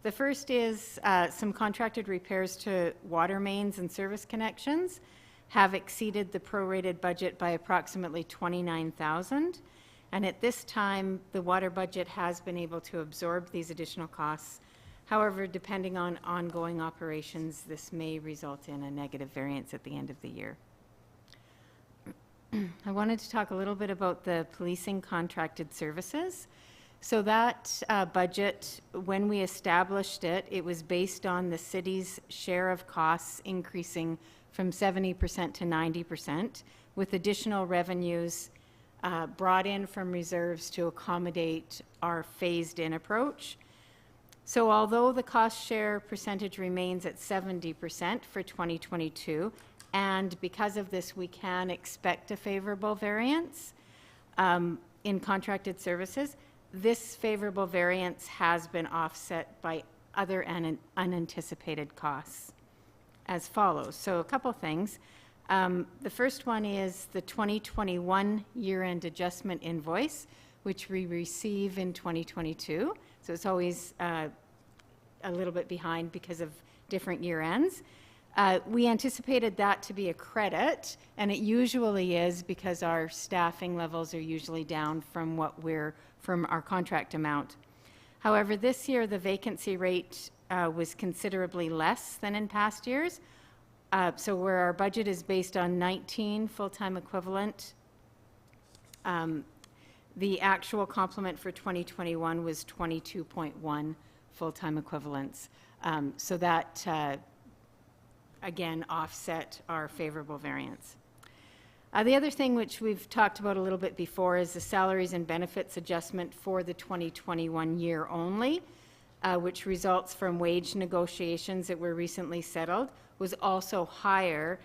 The first is some contracted repairs to water mains and service connections have exceeded the prorated budget by approximately $29,000. And at this time, the water budget has been able to absorb these additional costs. However, depending on ongoing operations, this may result in a negative variance at the end of the year. I wanted to talk a little bit about the policing contracted services. So that budget, when we established it, it was based on the city's share of costs increasing from 70% to 90%, with additional revenues brought in from reserves to accommodate our phased-in approach. So although the cost share percentage remains at 70% for 2022, and because of this, we can expect a favorable variance in contracted services, this favorable variance has been offset by other unanticipated costs as follows. So a couple things. The first one is the 2021 year-end adjustment invoice, which we receive in 2022. So it's always a little bit behind because of different year ends. We anticipated that to be a credit, and it usually is because our staffing levels are usually down from from our contract amount. However, this year the vacancy rate was considerably less than in past years. So where our budget is based on 19 full-time equivalent, the actual complement for 2021 was 22.1 full-time equivalents. So that, again, offset our favorable variance. The other thing which we've talked about a little bit before is the salaries and benefits adjustment for the 2021 year only, which results from wage negotiations that were recently settled, was also higher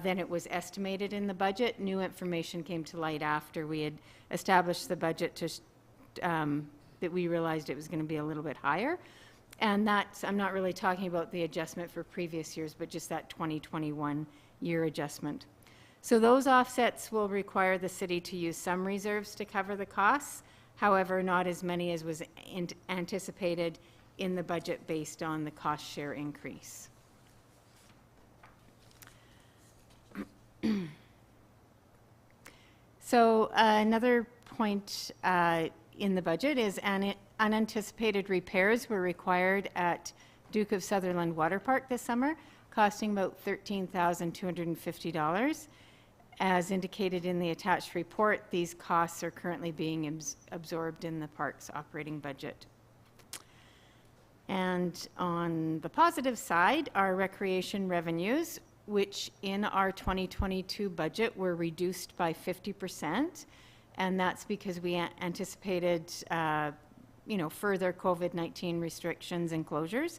than it was estimated in the budget. New information came to light after we had established the budget that we realized it was going to be a little bit higher. And that's, I'm not really talking about the adjustment for previous years, but just that 2021 year adjustment. So those offsets will require the city to use some reserves to cover the costs. However, not as many as was anticipated in the budget based on the cost share increase. So another point in the budget is unanticipated repairs were required at Duke of Sutherland Water Park this summer, costing about $13,250. As indicated in the attached report, these costs are currently being absorbed in the park's operating budget. And on the positive side, our recreation revenues, which in our 2022 budget were reduced by 50%, and that's because we anticipated further COVID-19 restrictions and closures.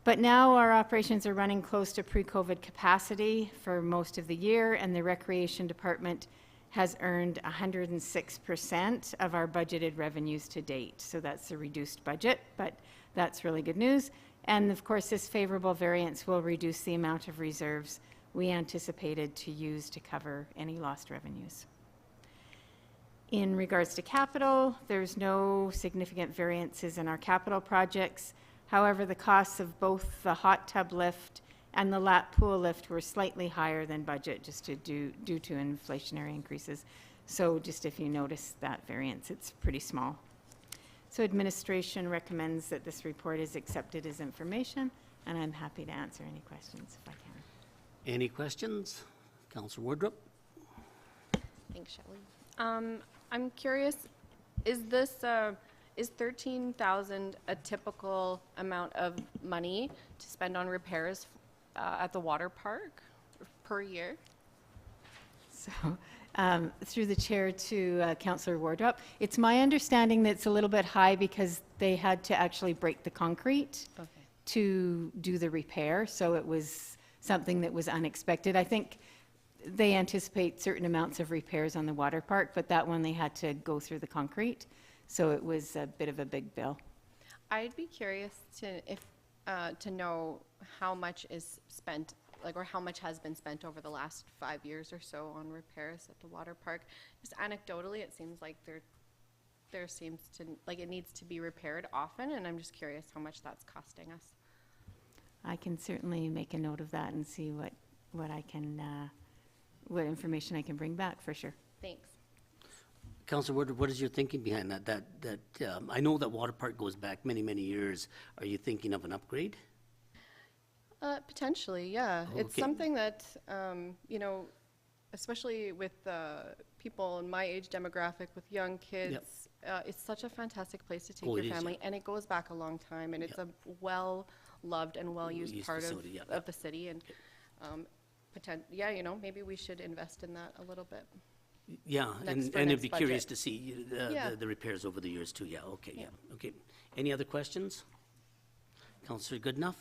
But now our operations are running close to pre-COVID capacity for most of the year, and the Recreation Department has earned 106% of our budgeted revenues to date. So that's a reduced budget, but that's really good news. And of course, this favorable variance will reduce the amount of reserves we anticipated to use to cover any lost revenues. In regards to capital, there's no significant variances in our capital projects. However, the costs of both the hot tub lift and the lap pool lift were slightly higher than budget just due to inflationary increases. So just if you notice that variance, it's pretty small. So administration recommends that this report is accepted as information, and I'm happy to answer any questions if I can. Any questions? Councillor Wardrop? Thanks, Shelley. I'm curious, is this is $13,000 a typical amount of money to spend on repairs at the water park per year? So, through the chair to Councillor Wardrop, it's my understanding that it's a little bit high because they had to actually break the concrete to do the repair, so it was something that was unexpected. I think they anticipate certain amounts of repairs on the water park, but that one they had to go through the concrete. So it was a bit of a big bill. I'd be curious to know how much is spent, or how much has been spent over the last 5 years or so on repairs at the water park. Just anecdotally, it seems like there seems to, it needs to be repaired often, and I'm just curious how much that's costing us. I can certainly make a note of that and see what information I can bring back for sure. Thanks. Councillor Woodruff, what is your thinking behind that? I know that water park goes back many, many years. Are you thinking of an upgrade? Potentially, yeah. It's Okay. something that, you know, especially with people in my age demographic, with young kids, it's such a fantastic place to take Oh, your it is, family, and it goes back a long time, and it's a well-loved and well-used Used part facility, yeah. of the city, and yeah, you know, maybe we should invest in that a little bit. Yeah, Next- for and I'd next be curious budget. to see Yeah. the repairs over the years too. Yeah, okay, yeah, okay. Any other questions? Councillor Goodenough?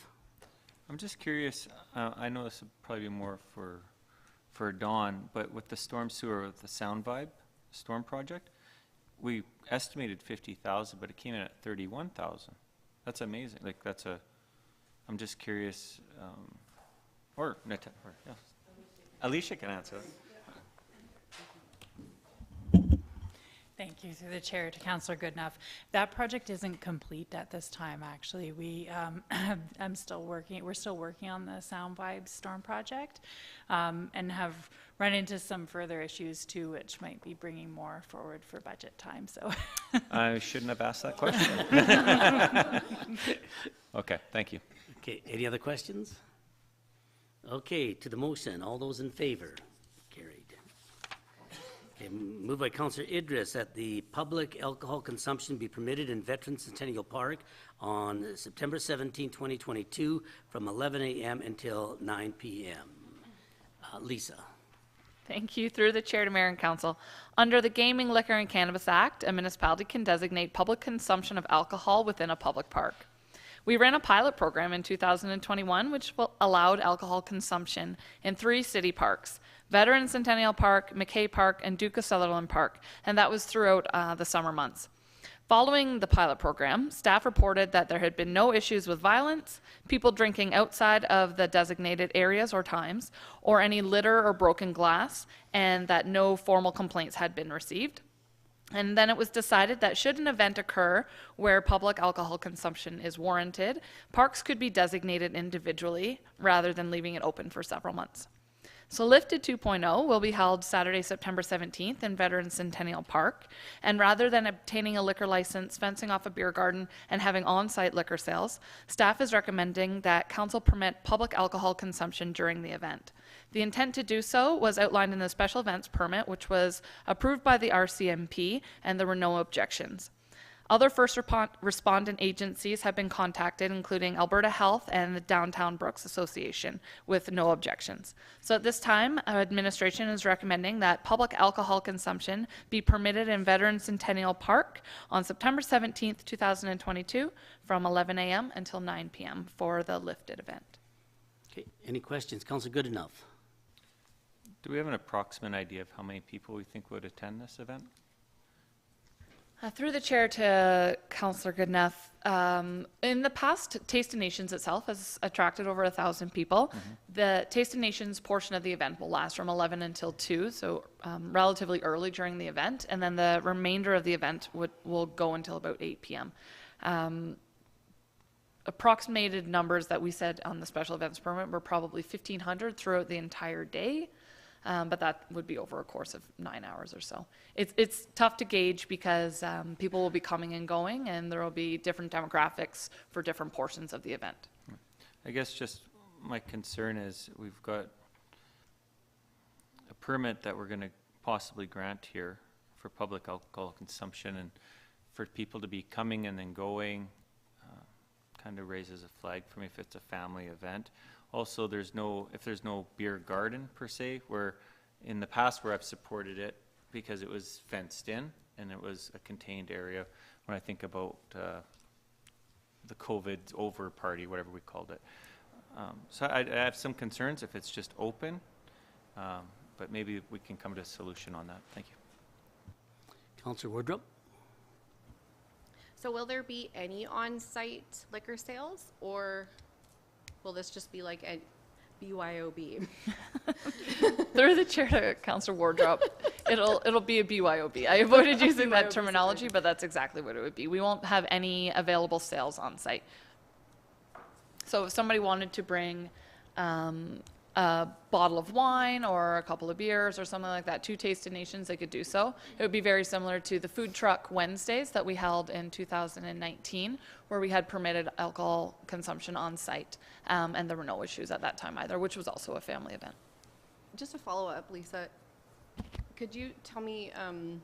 I'm just curious, I know this would probably be more for Dawn, but with the storm sewer, with the Sound Vibe storm project, we estimated 50,000, but it came in at 31,000. That's amazing. Like, I'm just curious, yeah. Alicia can answer that. Thank you, through the chair to Councillor Goodenough. That project isn't complete at this time, actually. We're still working on the Sound Vibe Storm project, and have run into some further issues too, which might be bringing more forward for budget time, so. I shouldn't have asked that question. Okay, thank you. Okay, any other questions? Okay, to the motion, all those in favor? Carried. Okay, moved by Councillor Idris that the public alcohol consumption be permitted in Veterans Centennial Park on September 17, 2022, from 11 a.m. until 9 p.m. Lisa. Thank you. Through the chair to mayor and council. Under the Gaming, Liquor, and Cannabis Act, a municipality can designate public consumption of alcohol within a public park. We ran a pilot program in 2021, which allowed alcohol consumption in 3 city parks: Veterans Centennial Park, McKay Park, and Duke of Sutherland Park, and that was throughout the summer months. Following the pilot program, staff reported that there had been no issues with violence, people drinking outside of the designated areas or times, or any litter or broken glass, and that no formal complaints had been received. And then it was decided that should an event occur where public alcohol consumption is warranted, parks could be designated individually rather than leaving it open for several months. So Lifted 2.0 will be held Saturday, September 17th in Veterans Centennial Park. And rather than obtaining a liquor license, fencing off a beer garden, and having on-site liquor sales, staff is recommending that council permit public alcohol consumption during the event. The intent to do so was outlined in the special events permit, which was approved by the RCMP, and there were no objections. Other first respondent agencies have been contacted, including Alberta Health and the Downtown Brooks Association, with no objections. So at this time, administration is recommending that public alcohol consumption be permitted in Veterans Centennial Park on September 17th, 2022, from 11 a.m. until 9 p.m. for the Lifted event. Okay, any questions? Councillor Goodenough. Do we have an approximate idea of how many people we think would attend this event? Through the chair to Councillor Goodenough, in the past, Taste of Nations itself has attracted over 1,000 people. The Taste of Nations portion of the event will last from 11 until 2, so relatively early during the event, and then the remainder of the event will go until about 8 p.m. Approximated numbers that we said on the special events permit were probably 1,500 throughout the entire day. But that would be over a course of 9 hours or so. It's tough to gauge because people will be coming and going, and there will be different demographics for different portions of the event. I guess just my concern is we've got a permit that we're going to possibly grant here for public alcohol consumption, and for people to be coming and then going kind of raises a flag for me if it's a family event. Also, if there's no beer garden per se, where in the past where I've supported it because it was fenced in and it was a contained area, when I think about the COVID over party, whatever we called it. So I have some concerns if it's just open, but maybe we can come to a solution on that. Thank you. Councillor Wardrop. So will there be any on-site liquor sales, or will this just be like a BYOB? Through the chair to Councillor Wardrop, it'll be a BYOB. I avoided using that terminology, but that's exactly what it would be. We won't have any available sales on site. So if somebody wanted to bring a bottle of wine or a couple of beers or something like that, 2 Taste of Nations, they could do so. It would be very similar to the Food Truck Wednesdays that we held in 2019, where we had permitted alcohol consumption on site, and there were no issues at that time either, which was also a family event. Just a follow-up, Lisa, could you tell me, I'm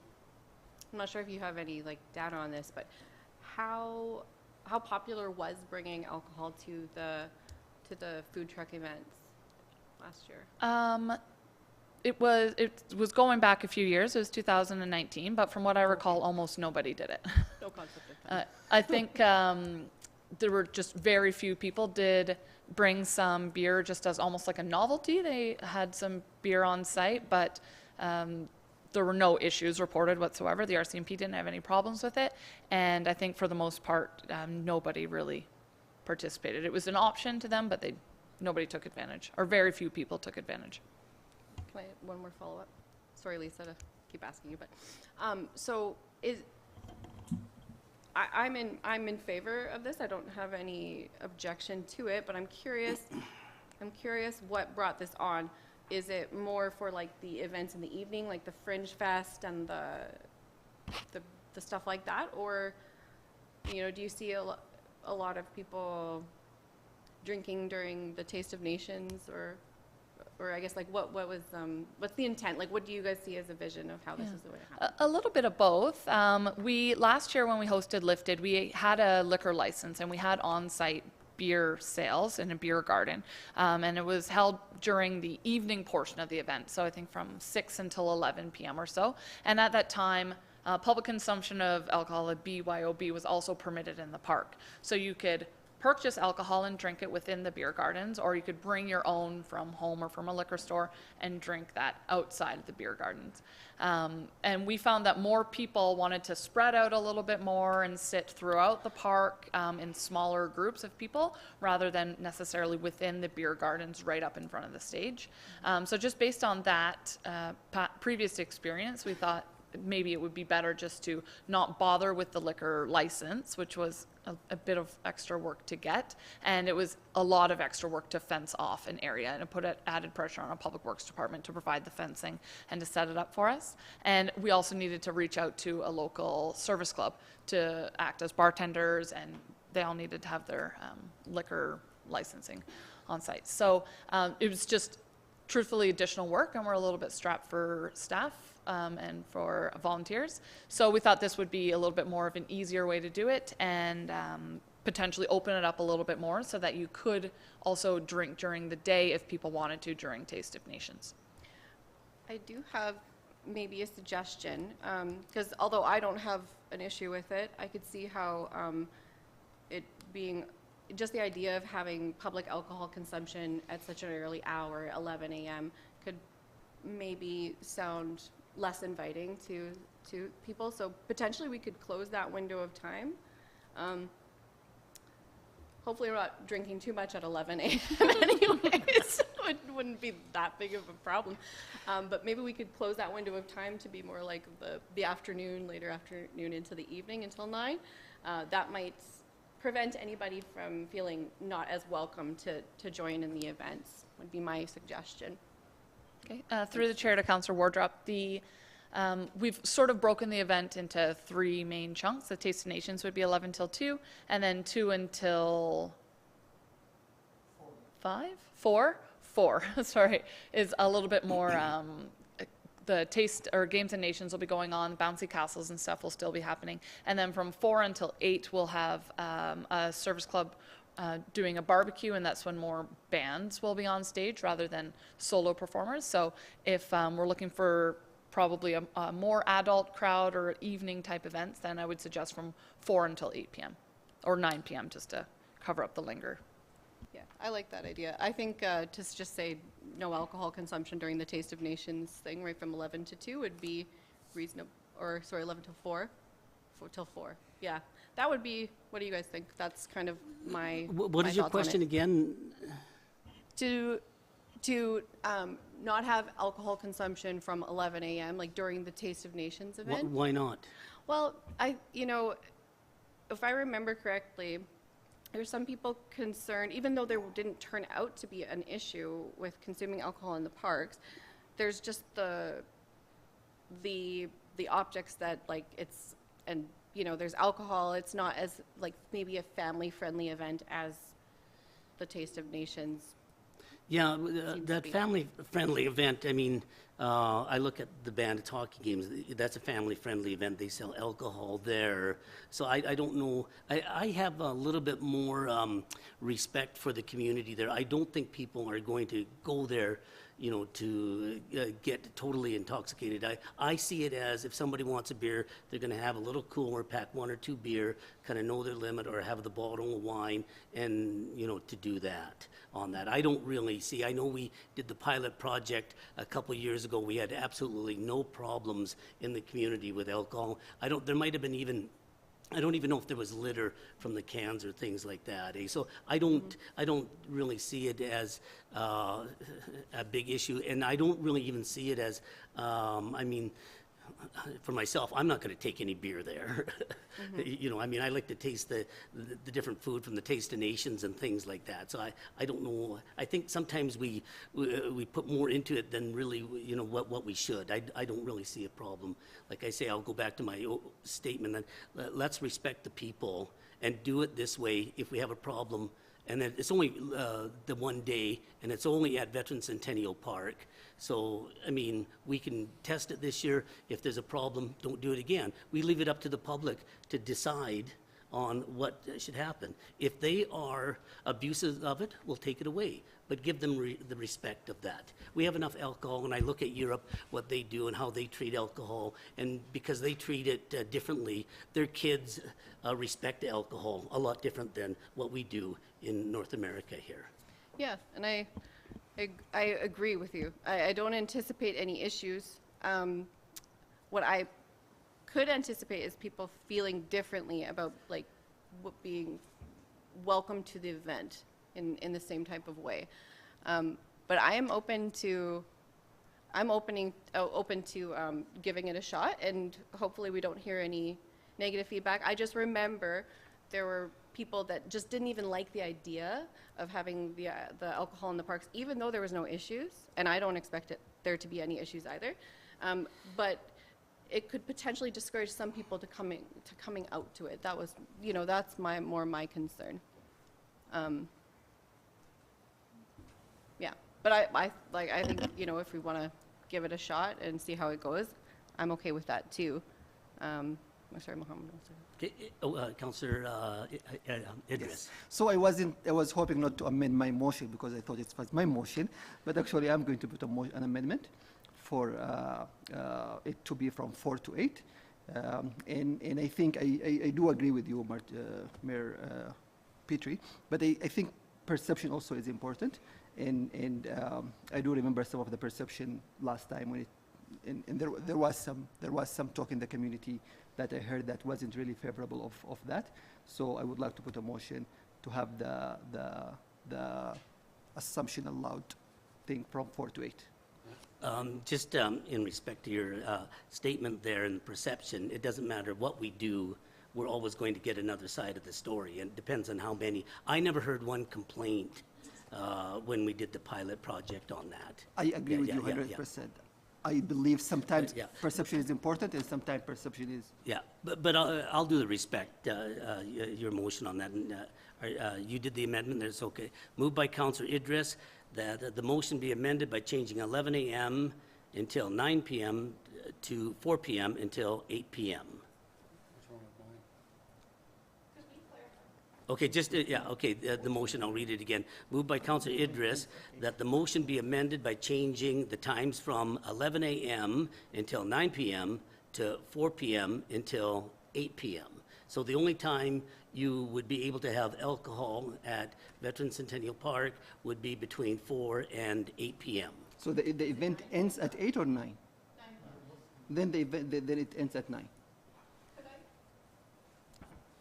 not sure if you have any like data on this, but how popular was bringing alcohol to the food truck events last year? It was going back a few years. It was 2019, but from what I recall, almost nobody did it. No concept of that. I think there were just very few people did bring some beer just as almost like a novelty. They had some beer on site, but there were no issues reported whatsoever. The RCMP didn't have any problems with it, and I think for the most part, nobody really participated. It was an option to them, but nobody took advantage, or very few people took advantage. Can I one more follow-up? Sorry, Lisa, to keep asking you, but I'm in favor of this. I don't have any objection to it, but I'm curious what brought this on. Is it more for like the events in the evening, like the Fringe Fest and the stuff like that, or do you see a lot of people drinking during the Taste of Nations, or I guess like what's the intent? Like, what do you guys see as a vision of how this is going to happen? A little bit of both. Last year when we hosted Lifted, we had a liquor license and we had on-site beer sales in a beer garden, and it was held during the evening portion of the event, so I think from 6 until 11 p.m. or so. And at that time, public consumption of alcohol, a BYOB, was also permitted in the park. So you could purchase alcohol and drink it within the beer gardens, or you could bring your own from home or from a liquor store and drink that outside of the beer gardens. And we found that more people wanted to spread out a little bit more and sit throughout the park in smaller groups of people, rather than necessarily within the beer gardens right up in front of the stage. So just based on that previous experience, we thought maybe it would be better just to not bother with the liquor license, which was a bit of extra work to get, and it was a lot of extra work to fence off an area, and it put added pressure on our public works department to provide the fencing and to set it up for us. And we also needed to reach out to a local service club to act as bartenders, and they all needed to have their liquor licensing on site. So it was just truthfully additional work, and we're a little bit strapped for staff and for volunteers. So we thought this would be a little bit more of an easier way to do it, and potentially open it up a little bit more so that you could also drink during the day if people wanted to during Taste of Nations. I do have maybe a suggestion, because although I don't have an issue with it, I could see how it being just the idea of having public alcohol consumption at such an early hour, 11 a.m., could maybe sound less inviting to people. So potentially we could close that window of time. Hopefully we're not drinking too much at 11 a.m. anyways. It wouldn't be that big of a problem. But maybe we could close that window of time to be more like the afternoon, later afternoon into the evening until 9. That might prevent anybody from feeling not as welcome to join in the events, would be my suggestion. Okay. Through the chair to Councillor Wardrop, we've sort of broken the event into 3 main chunks. The Taste of Nations would be 11 till 2, and then 2 until 5? 4? 4, sorry, is a little bit more, the Taste or Games and Nations will be going on, bouncy castles and stuff will still be happening. And then from 4 until 8, we'll have a service club doing a barbecue, and that's when more bands will be on stage rather than solo performers. So if we're looking for probably a more adult crowd or evening type events, then I would suggest from 4 until 8 p.m. or 9 p.m. just to cover up the linger. Yeah, I like that idea. I think to just say no alcohol consumption during the Taste of Nations thing, right from 11 to 2 would be reasonable, or sorry, 11 till 4, till 4. Yeah, that would be, what do you guys think? That's kind of my What is your question again? To not have alcohol consumption from 11 a.m., like during the Taste of Nations event. Why not? Well, if I remember correctly, there's some people concerned, even though there didn't turn out to be an issue with consuming alcohol in the parks, there's just the optics that like it's, and you know, there's alcohol, it's not as like maybe a family-friendly event as the Taste of Nations. Yeah, to that be. family-friendly event, I mean, I look at the Bandits hockey games, that's a family-friendly event, they sell alcohol there. So I don't know, I have a little bit more respect for the community there. I don't think people are going to go there, you know, to get totally intoxicated. I see it as if somebody wants a beer, they're gonna have a little cooler, pack 1 or 2 beer, kind of know their limit, or have the bottle of wine, and, you know, to do that on that. I don't really see, I know we did the pilot project a couple years ago, we had absolutely no problems in the community with alcohol. There might have been even, I don't even know if there was litter from the cans or things like that. So I don't really see it as a big issue, and I don't really even see it as, I mean, for myself, I'm not going to take any beer there. You know, I mean, I like to taste the different food from the Taste of Nations and things like that. So I don't know. I think sometimes we put more into it than really, you know, what we should. I don't really see a problem. Like I say, I'll go back to my statement that let's respect the people and do it this way. If we have a problem, and then it's only the one day, and it's only at Veterans Centennial Park. So, I mean, we can test it this year. If there's a problem, don't do it again. We leave it up to the public to decide on what should happen. If they are abusive of it, we'll take it away, but give them the respect of that. We have enough alcohol. When I look at Europe, what they do and how they treat alcohol, and because they treat it differently, their kids respect alcohol a lot different than what we do in North America here. Yeah, and I agree with you. I don't anticipate any issues. What I could anticipate is people feeling differently about like being welcome to the event in the same type of way. But I am open to giving it a shot, and hopefully we don't hear any negative feedback. I just remember there were people that just didn't even like the idea of having the alcohol in the parks, even though there was no issues, and I don't expect there to be any issues either. But it could potentially discourage some people to coming out to it. That was, you know, that's more my concern. Yeah, but I think, you know, if we want to give it a shot and see how it goes, I'm okay with that too. Sorry, Mohammed. Okay, Councillor Idris. Yes. So I was hoping not to amend my motion because I thought it was my motion, but actually I'm going to put an amendment for it to be from 4 to 8. And I think I do agree with you, Mayor Petrie, but I think perception also is important. And I do remember some of the perception last time when there was some talk in the community that I heard that wasn't really favorable of that. So I would like to put a motion to have the assumption allowed thing from 4 to 8. Just in respect to your statement there and perception, it doesn't matter what we do, we're always going to get another side of the story, and it depends on how many. I never heard one complaint when we did the pilot project on that. I agree with you 100%. I believe sometimes perception is important and sometimes perception is... Yeah, but I'll do the respect, your motion on that. And, you did the amendment, that's okay. Moved by Councillor Idris that the motion be amended by changing 11 a.m. until 9 p.m. to 4 p.m. until 8 p.m. Okay, the motion, I'll read it again. Moved by Councillor Idris that the motion be amended by changing the times from 11 a.m. until 9 p.m. to 4 p.m. until 8 p.m. So the only time you would be able to have alcohol at Veterans Centennial Park would be between 4 and 8 p.m. So the event ends at 8 or 9? 9. Then it ends at 9.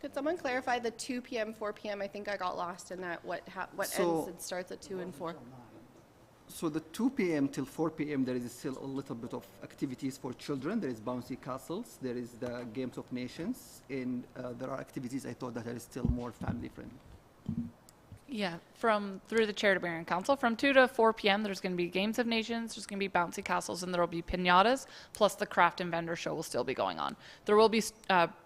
Could someone clarify the 2 p.m., 4 p.m.? I think I got lost in that. What ends and starts at 2 and 4? So the 2 p.m. till 4 p.m. there is still a little bit of activities for children. There is bouncy castles. There is the Games of Nations, and there are activities I thought that are still more family friendly. Yeah, through the chair to mayor and council, from 2 to 4 p.m. there's going to be games of nations, there's going to be bouncy castles, and there will be piñatas, plus the craft and vendor show will still be going on. There will be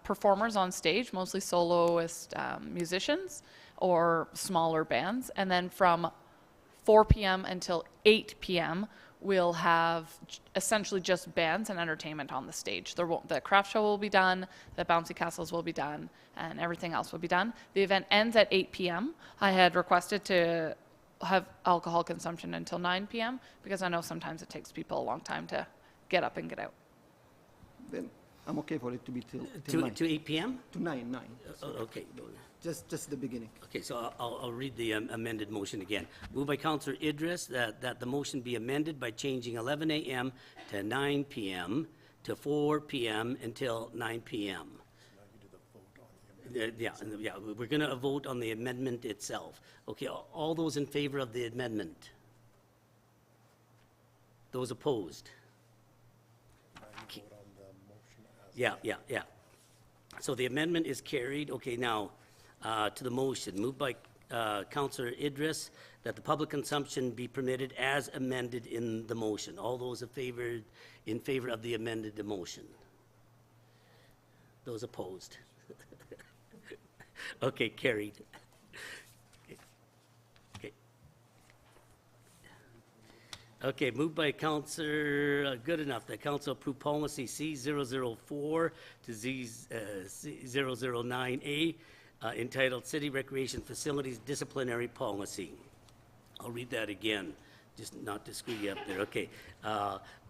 performers on stage, mostly soloist musicians or smaller bands, and then from 4 p.m. until 8 p.m. we'll have essentially just bands and entertainment on the stage. The craft show will be done, the bouncy castles will be done, and everything else will be done. The event ends at 8 p.m. I had requested to have alcohol consumption until 9 p.m. because I know sometimes it takes people a long time to get up and get out. Then I'm okay for it to be till 9. To 8 p.m.? To 9. Okay. Just the beginning. Okay, so I'll read the amended motion again. Moved by Councillor Idris that the motion be amended by changing 11 a.m. to 9 p.m. to 4 p.m. until 9 p.m. Yeah, we're going to vote on the amendment itself. Okay, all those in favor of the amendment? Those opposed? Yeah. So the amendment is carried. Okay, now to the motion. Moved by Councillor Idris that the public consumption be permitted as amended in the motion. All those in favor of the amended motion? Those opposed? Okay, carried. Okay, moved by Councillor Goodenough that Council approve policy C004 to Z009A entitled City Recreation Facilities Disciplinary Policy. I'll read that again, just not to screw you up there. Okay.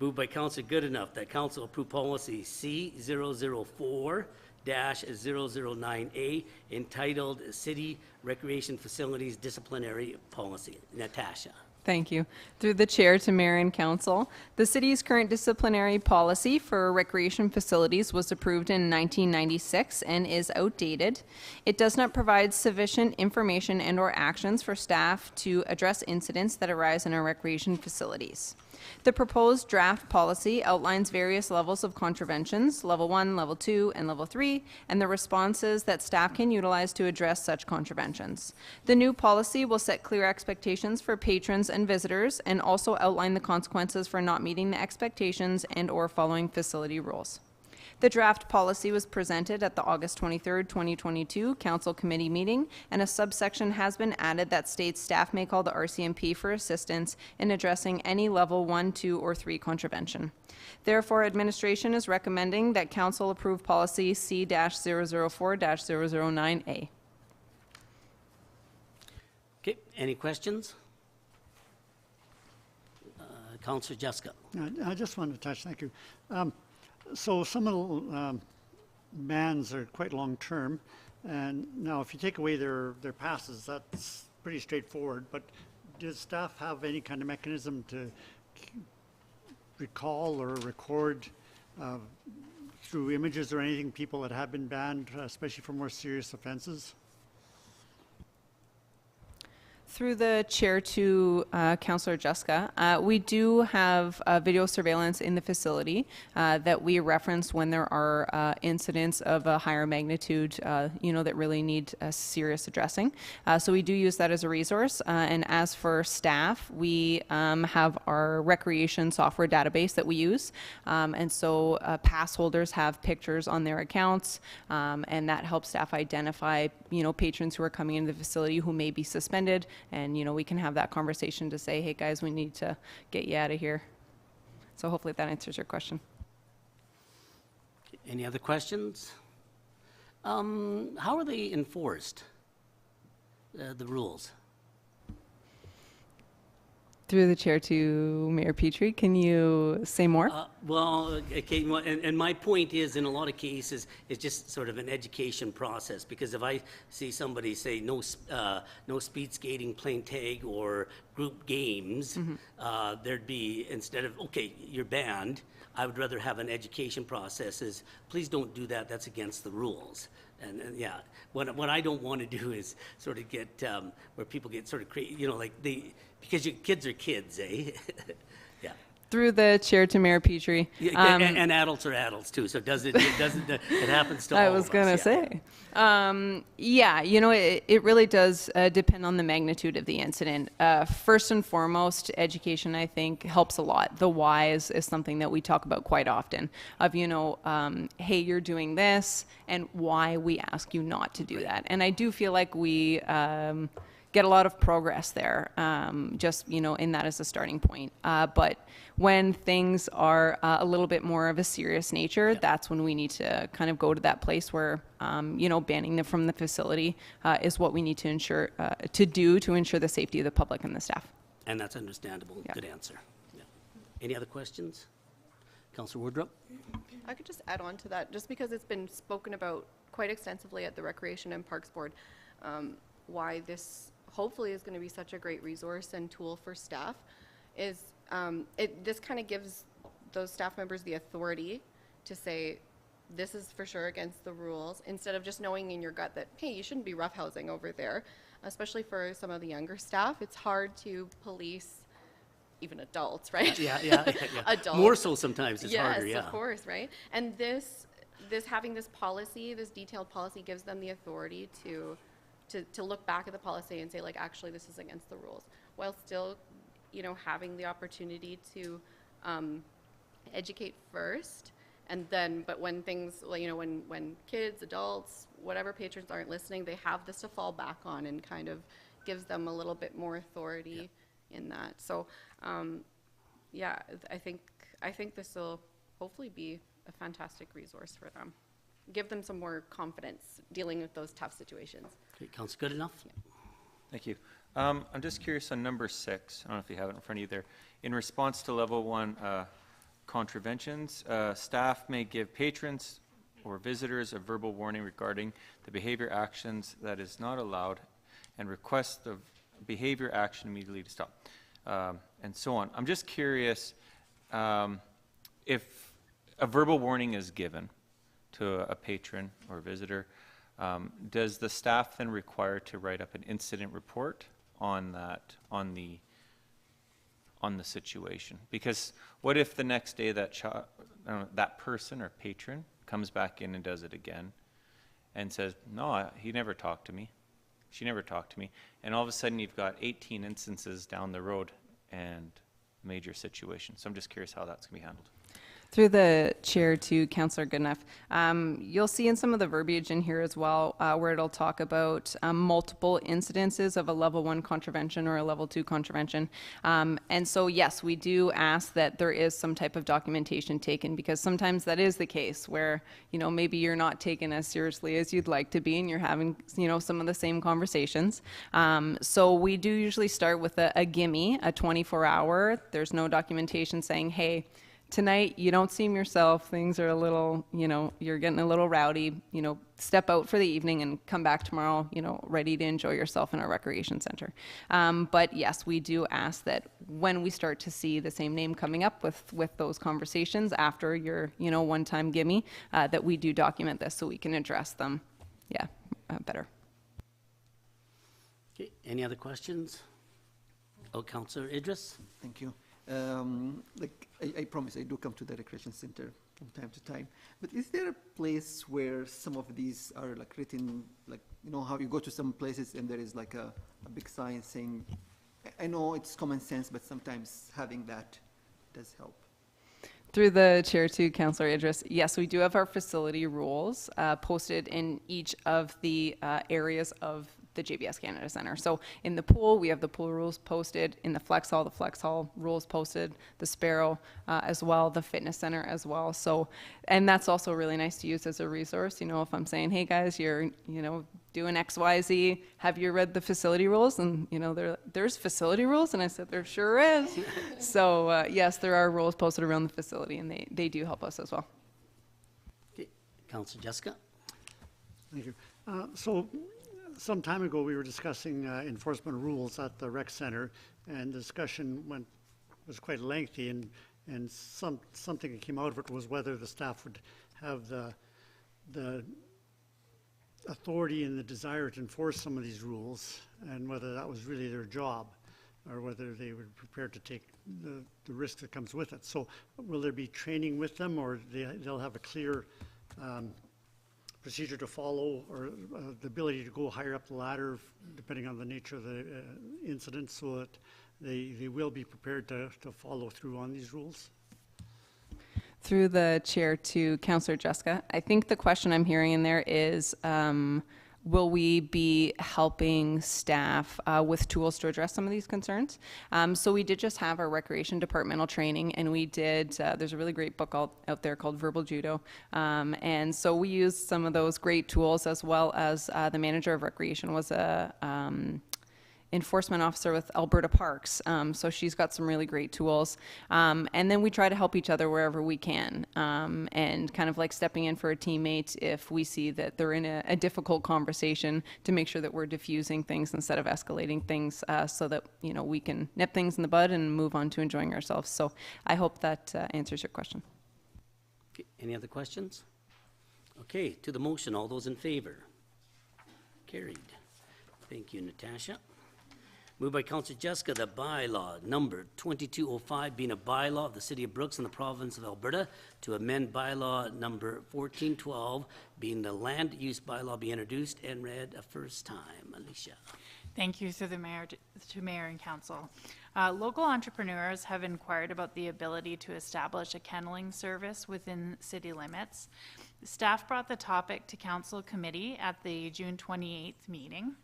Moved by Councillor Goodenough that Council approve policy C004-009A entitled City Recreation Facilities Disciplinary Policy. Natasha. Thank you. Through the chair to mayor and council, the city's current disciplinary policy for recreation facilities was approved in 1996 and is outdated. It does not provide sufficient information and or actions for staff to address incidents that arise in our recreation facilities. The proposed draft policy outlines various levels of contraventions, level 1, level 2, and level 3, and the responses that staff can utilize to address such contraventions. The new policy will set clear expectations for patrons and visitors and also outline the consequences for not meeting the expectations and or following facility rules. The draft policy was presented at the August 23, 2022 Council Committee meeting, and a subsection has been added that states staff may call the RCMP for assistance in addressing any level 1, 2, or 3 contravention. Therefore, administration is recommending that Council approve policy C-004-009A. Okay, any questions? Councillor Jessica. I just wanted to touch, thank you. So some of the bans are quite long-term, and now if you take away their passes, that's pretty straightforward, but does staff have any kind of mechanism to recall or record through images or anything people that have been banned, especially for more serious offenses? Through the chair to Councillor Jessica, we do have video surveillance in the facility that we reference when there are incidents of a higher magnitude, that really need serious addressing. So we do use that as a resource. And as for staff, we have our recreation software database that we use. And so pass holders have pictures on their accounts, and that helps staff identify, patrons who are coming into the facility who may be suspended. And, we can have that conversation to say, hey, guys, we need to get you out of here. So hopefully that answers your question. Any other questions? How are they enforced, the rules? Through the chair to Mayor Petrie, can you say more? Well, okay, and my point is, in a lot of cases, it's just sort of an education process, because if I see somebody say no speed skating, playing tag, or group games, there'd be, instead of, okay, you're banned, I would rather have an education process is, please don't do that, that's against the rules. And yeah, what I don't want to do is sort of get, where people get sort of crazy, because your kids are kids, eh? Yeah. Through the chair to Mayor Petrie. And adults are adults too, so it happens to all of us. I was going to say. Yeah, it really does depend on the magnitude of the incident. First and foremost, education, I think, helps a lot. The why is something that we talk about quite often of, hey, you're doing this, and why we ask you not to do that. And I do feel like we get a lot of progress there, just, in that as a starting point. But when things are a little bit more of a serious nature, that's when we need to kind of go to that place where, banning them from the facility is what we need to ensure, to ensure the safety of the public and the staff. And that's understandable. Good answer. Yeah. Any other questions? Councillor Woodrup? I could just add on to that, just because it's been spoken about quite extensively at the Recreation and Parks Board, why this hopefully is going to be such a great resource and tool for staff is this kind of gives those staff members the authority to say, this is for sure against the rules, instead of just knowing in your gut that, hey, you shouldn't be roughhousing over there. Especially for some of the younger staff, it's hard to police even adults, right? Yeah. Adults. More so sometimes, it's harder, Yes, of course, right? And this having this policy, this detailed policy, gives them the authority to look back at the policy and say, like, actually, this is against the rules, while still, having the opportunity to educate first, and then, but when things, when kids, adults, whatever patrons aren't listening, they have this to fall back on, and kind of gives them a little bit more authority in that. So, I think this will hopefully be a fantastic resource for them. Give them some more confidence dealing with those tough situations. Okay, Council, good enough? Yeah. Thank you. I'm just curious on number 6. I don't know if you have it in front of you there. In response to level 1 contraventions, staff may give patrons or visitors a verbal warning regarding the behavior actions that is not allowed and request the behavior action immediately to stop, and so on. I'm just curious if a verbal warning is given to a patron or visitor, does the staff then require to write up an incident report on the situation? Because what if the next day that person or patron comes back in and does it again and says, no, he never talked to me, she never talked to me, and all of a sudden you've got 18 instances down the road and major situation. So I'm just curious how that's going to be handled. Through the chair to Councillor Goodenough, you'll see in some of the verbiage in here as well where it'll talk about multiple incidences of a level 1 contravention or a level 2 contravention. And so yes, we do ask that there is some type of documentation taken, because sometimes that is the case where, maybe you're not taken as seriously as you'd like to be, and you're having, some of the same conversations. So we do usually start with a gimme, a 24-hour. There's no documentation saying, hey, tonight you don't seem yourself, things are a little, you're getting a little rowdy, step out for the evening and come back tomorrow, ready to enjoy yourself in our recreation center. But yes, we do ask that when we start to see the same name coming up with those conversations after your, one-time gimme, that we do document this so we can address them, better. Okay, any other questions? Oh, Councillor Idris? Thank you. I promise I do come to the recreation center from time to time. But is there a place where some of these are written, how you go to some places and there is a big sign saying, I know it's common sense, but sometimes having that does help. Through the chair to Councillor Idris, yes, we do have our facility rules posted in each of the areas of the JBS Canada Centre. So in the pool, we have the pool rules posted. In the flex hall rules posted. The Sparrow as well, the fitness center as well. So, and that's also really nice to use as a resource. If I'm saying, hey guys, you're, doing X, Y, Z, have you read the facility rules? And, there's facility rules? And I said, there sure is. So yes, there are rules posted around the facility, and they do help us as well. Okay. Councillor Jessica? Thank you. So some time ago, we were discussing enforcement rules at the rec center, and the discussion was quite lengthy, and something that came out of it was whether the staff would have the authority and the desire to enforce some of these rules, and whether that was really their job, or whether they were prepared to take the risk that comes with it. So will there be training with them, or they'll have a clear procedure to follow or the ability to go higher up the ladder depending on the nature of the incident, so that they will be prepared to follow through on these rules. Through the chair to Councillor Jessica, I think the question I'm hearing in there is, will we be helping staff with tools to address some of these concerns? So we did just have our recreation departmental training, and we did, there's a really great book out there called Verbal Judo. And so we used some of those great tools, as well as the manager of recreation was a enforcement officer with Alberta Parks. So she's got some really great tools. And then we try to help each other wherever we can, and kind of like stepping in for a teammate if we see that they're in a difficult conversation, to make sure that we're diffusing things instead of escalating things, so that, you know, we can nip things in the bud and move on to enjoying ourselves. So I hope that answers your question. Okay, any other questions? Okay, to the motion, all those in favor? Carried. Thank you, Natasha. Moved by Councillor Jessica, the bylaw number 2205, being a bylaw of the City of Brooks in the province of Alberta, to amend bylaw number 1412, being the land use bylaw, be introduced and read a first time. Alicia. Thank you through the mayor to mayor and council. Local entrepreneurs have inquired about the ability to establish a kenneling service within city limits. Staff brought the topic to council committee at the June 28th meeting.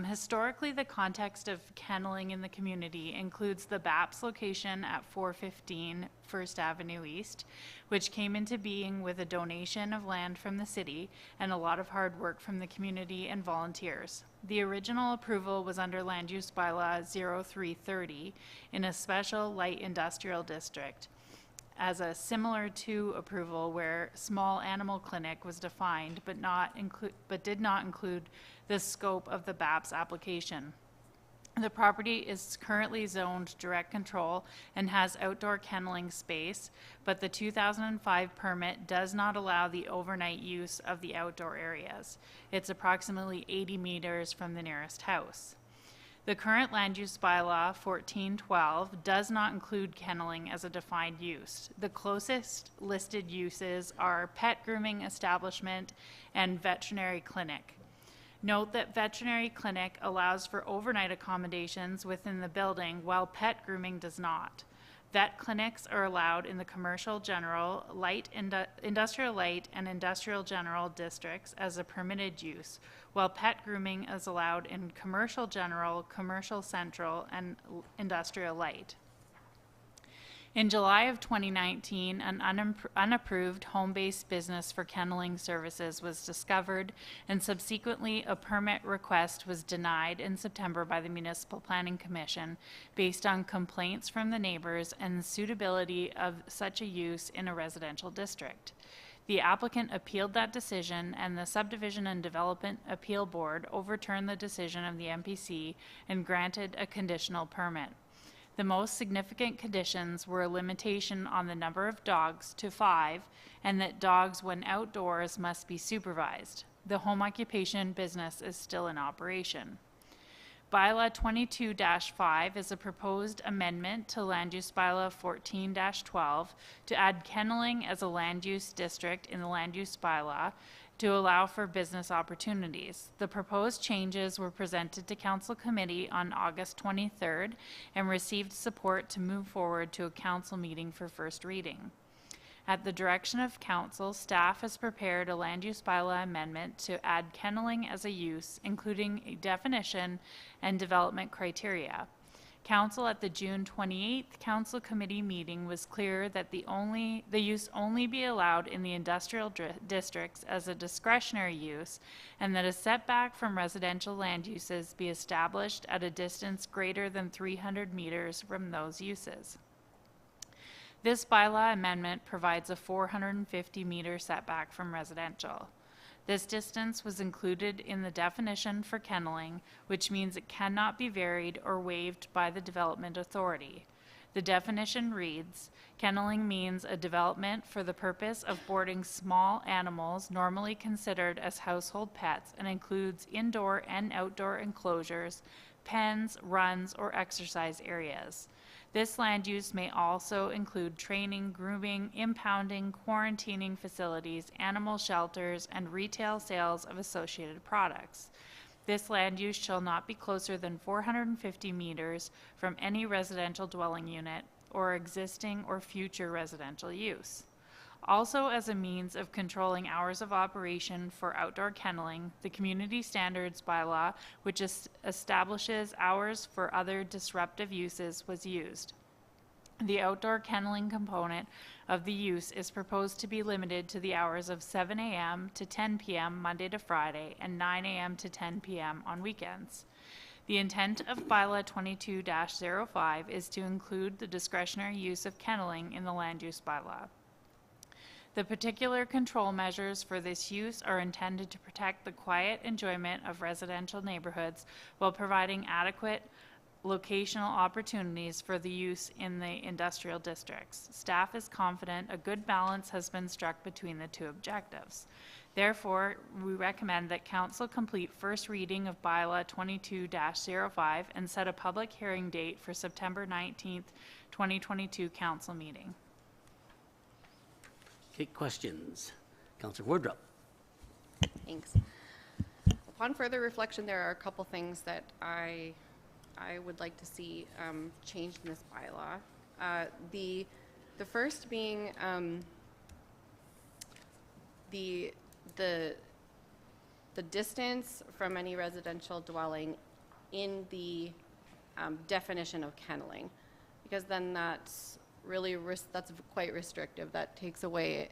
Historically, the context of kenneling in the community includes the BAPS location at 415 First Avenue East, which came into being with a donation of land from the city and a lot of hard work from the community and volunteers. The original approval was under Land Use Bylaw 0330 in a special light industrial district, as a similar to approval where small animal clinic was defined but did not include the scope of the BAPS application. The property is currently zoned direct control and has outdoor kenneling space, but the 2005 permit does not allow the overnight use of the outdoor areas. It's approximately 80 meters from the nearest house. The current land use bylaw 1412 does not include kenneling as a defined use. The closest listed uses are pet grooming establishment and veterinary clinic. Note that veterinary clinic allows for overnight accommodations within the building, while pet grooming does not. Vet clinics are allowed in the commercial general, industrial light, and industrial general districts as a permitted use, while pet grooming is allowed in commercial general, commercial central, and industrial light. In July of 2019, an unapproved home-based business for kenneling services was discovered, and subsequently a permit request was denied in September by the Municipal Planning Commission based on complaints from the neighbors and the suitability of such a use in a residential district. The applicant appealed that decision, and the Subdivision and Development Appeal Board overturned the decision of the MPC and granted a conditional permit. The most significant conditions were a limitation on the number of dogs to 5, and that dogs when outdoors must be supervised. The home occupation business is still in operation. Bylaw 22-5 is a proposed amendment to Land Use Bylaw 14-12 to add kenneling as a land use district in the Land Use Bylaw to allow for business opportunities. The proposed changes were presented to Council Committee on August 23rd and received support to move forward to a Council meeting for first reading. At the direction of Council, staff has prepared a land use bylaw amendment to add kenneling as a use, including a definition and development criteria. Council at the June 28th Council Committee meeting was clear that the use only be allowed in the industrial districts as a discretionary use, and that a setback from residential land uses be established at a distance greater than 300 meters from those uses. This bylaw amendment provides a 450-meter setback from residential. This distance was included in the definition for kenneling, which means it cannot be varied or waived by the Development Authority. The definition reads, kenneling means a development for the purpose of boarding small animals normally considered as household pets, and includes indoor and outdoor enclosures, pens, runs, or exercise areas. This land use may also include training, grooming, impounding, quarantining facilities, animal shelters, and retail sales of associated products. This land use shall not be closer than 450 meters from any residential dwelling unit or existing or future residential use. Also, as a means of controlling hours of operation for outdoor kenneling, the Community Standards Bylaw, which establishes hours for other disruptive uses, was used. The outdoor kenneling component of the use is proposed to be limited to the hours of 7 a.m. to 10 p.m. Monday to Friday and 9 a.m. to 10 p.m. on weekends. The intent of Bylaw 22-05 is to include the discretionary use of kenneling in the land use bylaw. The particular control measures for this use are intended to protect the quiet enjoyment of residential neighborhoods while providing adequate locational opportunities for the use in the industrial districts. Staff is confident a good balance has been struck between the two objectives. Therefore, we recommend that Council complete first reading of Bylaw 22-05 and set a public hearing date for September 19th, 2022 Council meeting. Okay, questions? Councillor Wardrop. Thanks. Upon further reflection, there are a couple things that I would like to see changed in this bylaw. The first being the distance from any residential dwelling in the definition of kenneling, because then that's really that's quite restrictive. That takes away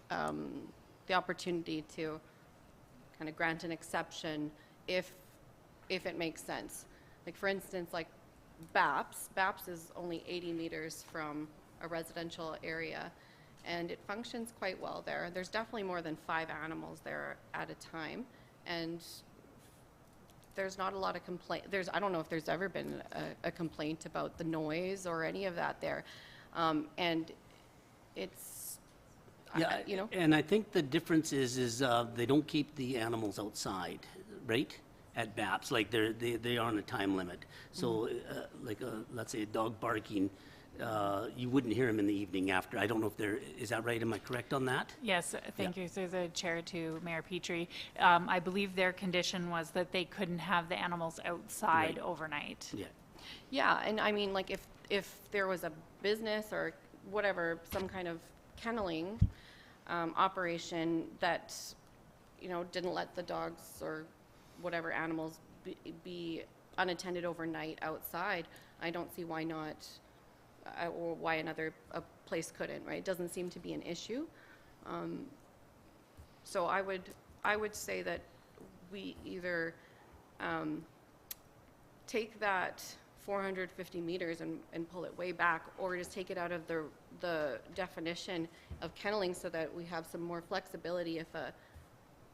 the opportunity to kind of grant an exception if it makes sense. Like for instance, like BAPS is only 80 meters from a residential area, and it functions quite well there. There's definitely more than 5 animals there at a time, and there's not a lot of complaint. I don't know if there's ever been a complaint about the noise or any of that there. And it's, Yeah, you know. and I think the difference is they don't keep the animals outside, right? At BAPS, like they are on a time limit. So, like let's say a dog barking, you wouldn't hear him in the evening after. I don't know if is that right? Am I correct on that? Yes, thank you through the chair to Mayor Petrie. I believe their condition was that they couldn't have the animals outside overnight. Yeah. Yeah, and I mean, like if there was a business or whatever, some kind of kenneling operation that, you know, didn't let the dogs or whatever animals be unattended overnight outside, I don't see why not, or why another place couldn't, right? It doesn't seem to be an issue. So I would say that we either take that 450 meters and pull it way back, or just take it out of the definition of kenneling so that we have some more flexibility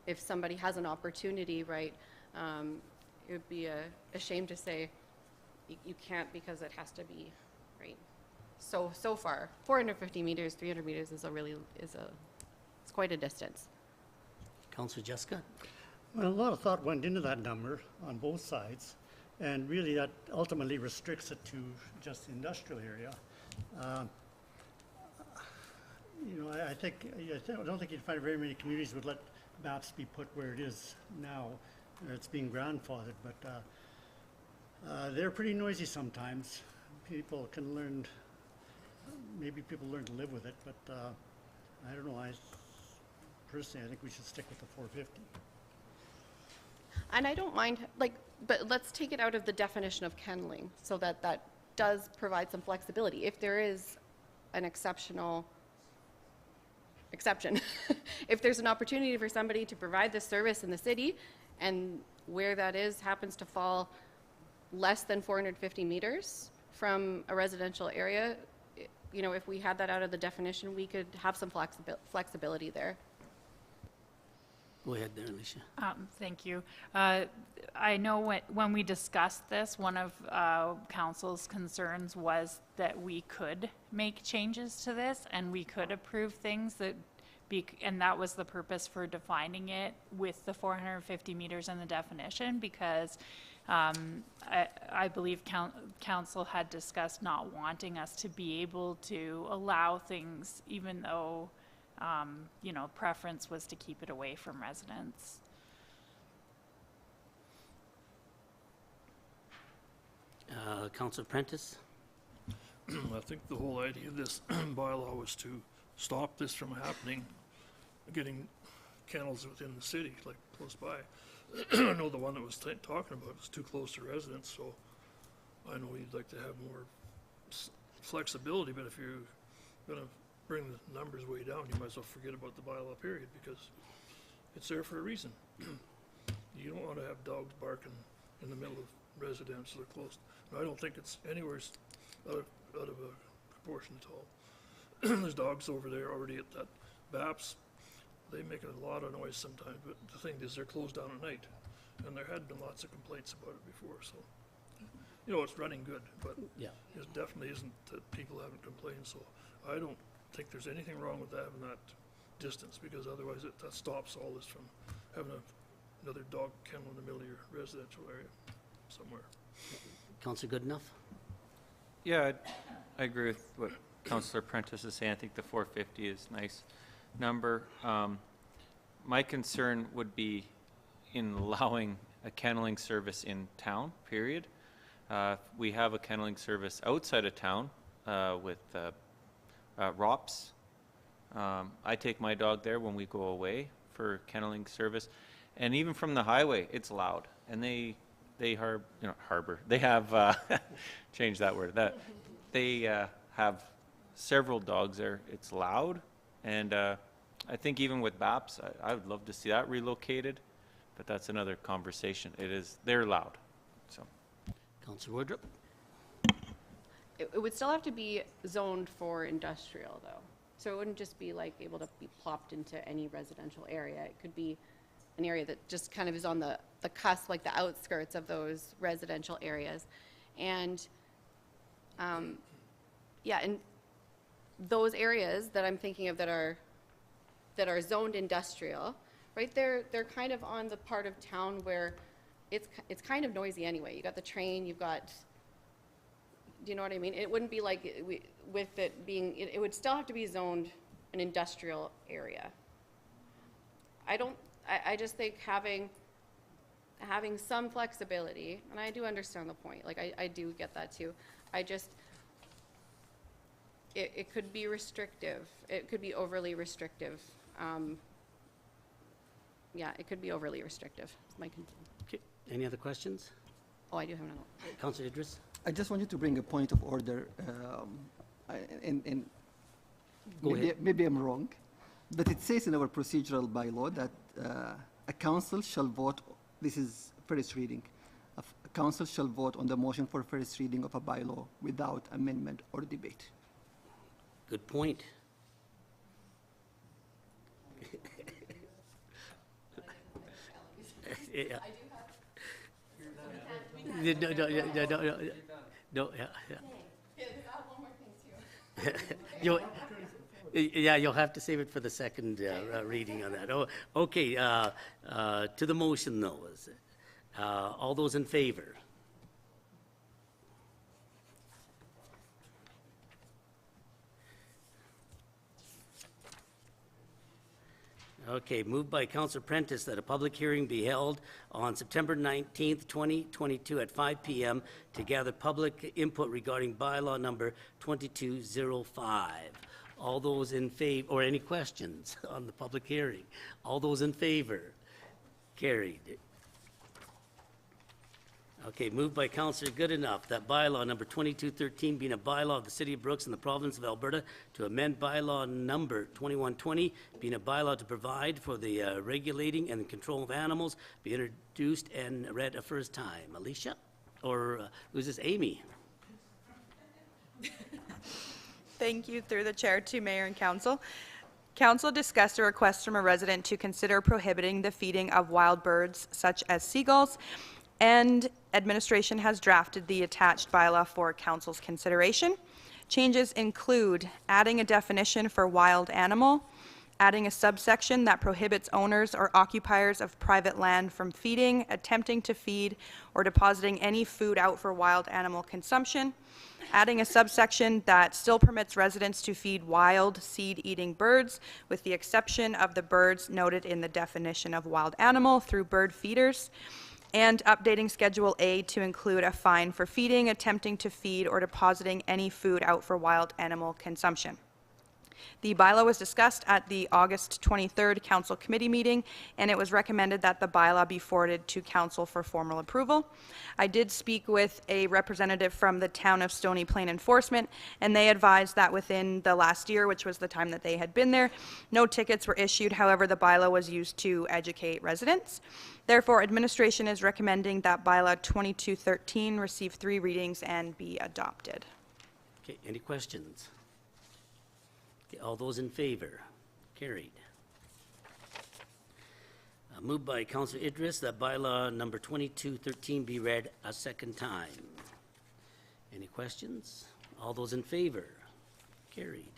if somebody has an opportunity, right? It would be a shame to say you can't because it has to be, right? So far, 450 meters, 300 meters is it's quite a distance. Councillor Jessica? Well, a lot of thought went into that number on both sides, and really that ultimately restricts it to just the industrial area. You know, I don't think you'd find very many communities would let BAPS be put where it is now. It's being grandfathered, but they're pretty noisy sometimes. People can learn, maybe people learn to live with it, but I don't know. Personally, I think we should stick with the 450. And I don't mind, like, but let's take it out of the definition of kenneling so that does provide some flexibility. If there is an exception, if there's an opportunity for somebody to provide this service in the city, and where that happens to fall less than 450 meters from a residential area, you know, if we had that out of the definition, we could have some flexibility there. Go ahead there, Alicia. Thank you. I know when we discussed this, one of council's concerns was that we could make changes to this and we could approve things and that was the purpose for defining it with the 450 meters in the definition, because I believe council had discussed not wanting us to be able to allow things, even though, you know, preference was to keep it away from residents. Councilor Prentice? I think the whole idea of this bylaw was to stop this from happening, getting kennels within the city, like close by. I know the one that was talking about is too close to residents, so I know you'd like to have more flexibility, but if you're gonna bring the numbers way down, you might as well forget about the bylaw period, because it's there for a reason. You don't wanna have dogs barking in the middle of residents that are close. And I don't think it's anywhere out of a proportion at all. There's dogs over there already at that BAPS. They make a lot of noise sometimes, but the thing is, they're closed down at night, and there had been lots of complaints about it before, so, you know, it's running good, but Yeah. it definitely isn't that people haven't complained, so I don't think there's anything wrong with having that distance, because otherwise that stops all this from having another dog kennel in the middle of your residential area somewhere. Councilor Goodenough? Yeah, I agree with what Councillor Prentice is saying. I think the 450 is a nice number. My concern would be in allowing a kenneling service in town, period. We have a kenneling service outside of town with ROPS. I take my dog there when we go away for kenneling service. And even from the highway, it's loud. And they harbor. They have, change that word. They have several dogs there. It's loud. And I think even with BAPS, I would love to see that relocated, but that's another conversation. They're loud, so. Councilor Woodrup? It would still have to be zoned for industrial, though. So it wouldn't just be like able to be plopped into any residential area. It could be an area that just kind of is on the cusp, like the outskirts of those residential areas. And, yeah, and those areas that I'm thinking of that are zoned industrial, right, they're kind of on the part of town where it's kind of noisy anyway. You got the train, you've got, do you know what I mean? It wouldn't be like with it being, it would still have to be zoned an industrial area. I just think having some flexibility, and I do understand the point, like I do get that too. It could be restrictive. It could be overly restrictive. Yeah, it could be overly restrictive. That's my concern. Okay. Any other questions? Oh, I do have another one. Councilor Idris? I just wanted to bring a point of order, and Go ahead. maybe I'm wrong, but it says in our procedural bylaw that a council shall vote, this is first reading, a council shall vote on the motion for first reading of a bylaw without amendment or debate. Good point. Yeah. No, yeah, you'll have to save it for the second reading on that. Oh, okay, to the motion though, all those in favor? Okay, moved by Councilor Prentice that a public hearing be held on September 19th, 2022 at 5 p.m. to gather public input regarding bylaw number 2205. All those in favor, or any questions on the public hearing? All those in favor? Carried. Okay, moved by Councilor Goodenough that bylaw number 2213 being a bylaw of the City of Brooks in the province of Alberta to amend bylaw number 2120 being a bylaw to provide for the regulating and control of animals be introduced and read a first time. Alicia? Or who's this? Amy? Thank you, through the chair to mayor and council. Council discussed a request from a resident to consider prohibiting the feeding of wild birds such as seagulls, and administration has drafted the attached bylaw for council's consideration. Changes include adding a definition for wild animal, adding a subsection that prohibits owners or occupiers of private land from feeding, attempting to feed, or depositing any food out for wild animal consumption, adding a subsection that still permits residents to feed wild seed-eating birds, with the exception of the birds noted in the definition of wild animal through bird feeders, and updating Schedule A to include a fine for feeding, attempting to feed, or depositing any food out for wild animal consumption. The bylaw was discussed at the August 23rd Council Committee meeting, and it was recommended that the bylaw be forwarded to Council for formal approval. I did speak with a representative from the Town of Stony Plain Enforcement, and they advised that within the last year, which was the time that they had been there, no tickets were issued. However, the bylaw was used to educate residents. Therefore, administration is recommending that bylaw 2213 receive 3 readings and be adopted. Okay, any questions? Okay, all those in favor? Carried. Moved by Councillor Idris that bylaw number 2213 be read a second time. Any questions? All those in favor? Carried.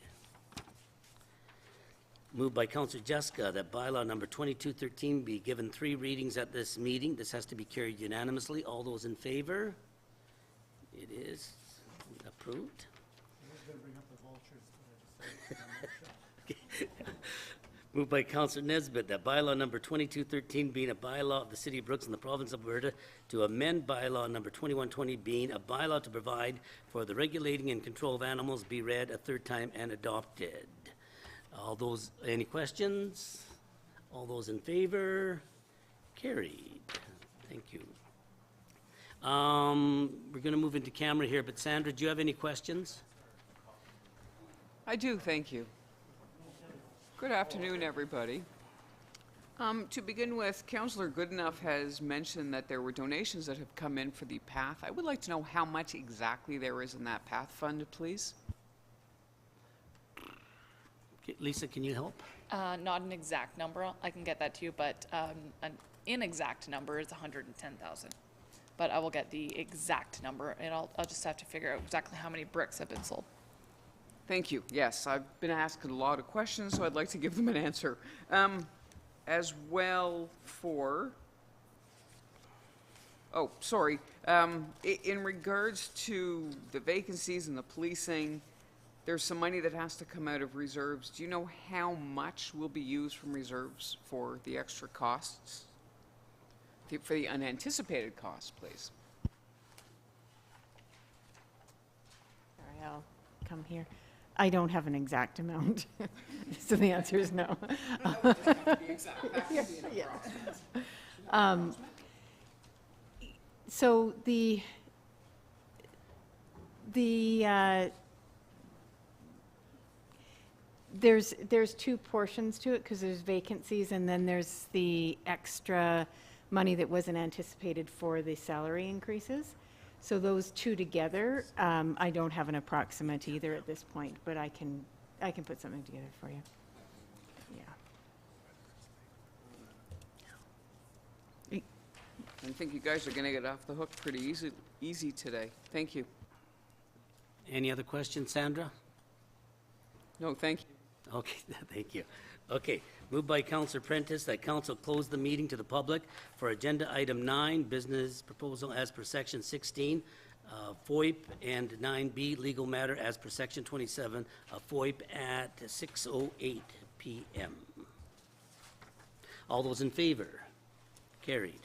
Moved by Councillor Jessica that bylaw number 2213 be given 3 readings at this meeting. This has to be carried unanimously. All those in favor? It is approved. Moved by Councillor Nesbitt that bylaw number 2213 being a bylaw of the City of Brooks in the province of Alberta to amend bylaw number 2120 being a bylaw to provide for the regulating and control of animals be read a 3rd time and adopted. All those, any questions? All those in favor? Carried. Thank you. We're going to move into camera here, but Sandra, do you have any questions? I do, thank you. Good afternoon, everybody. To begin with, Councillor Goodenough has mentioned that there were donations that have come in for the PATH. I would like to know how much exactly there is in that PATH fund, please. Okay, Lisa, can you help? Not an exact number, I can get that to you, but an inexact number is 110,000. But I will get the exact number, and I'll just have to figure out exactly how many bricks have been sold. Thank you. Yes, I've been asked a lot of questions, so I'd like to give them an answer. As well for, oh, sorry, in regards to the vacancies and the policing, there's some money that has to come out of reserves. Do you know how much will be used from reserves for the extra costs? For the unanticipated costs, please. Sorry, I'll come here. I don't have an exact amount, so the answer is no. So there's 2 portions to it, because there's vacancies and then there's the extra money that wasn't anticipated for the salary increases. So those 2 together, I don't have an approximate either at this point, but I can put something together for you. Yeah. I think you guys are going to get off the hook pretty easy today. Thank you. Any other questions, Sandra? No, thank you. Okay, thank you. Okay, moved by Councillor Prentice that council close the meeting to the public for agenda item 9, business proposal as per section 16 FOIP, and 9B, legal matter as per section 27 of FOIP at 6:08 p.m. All those in favor? Carried.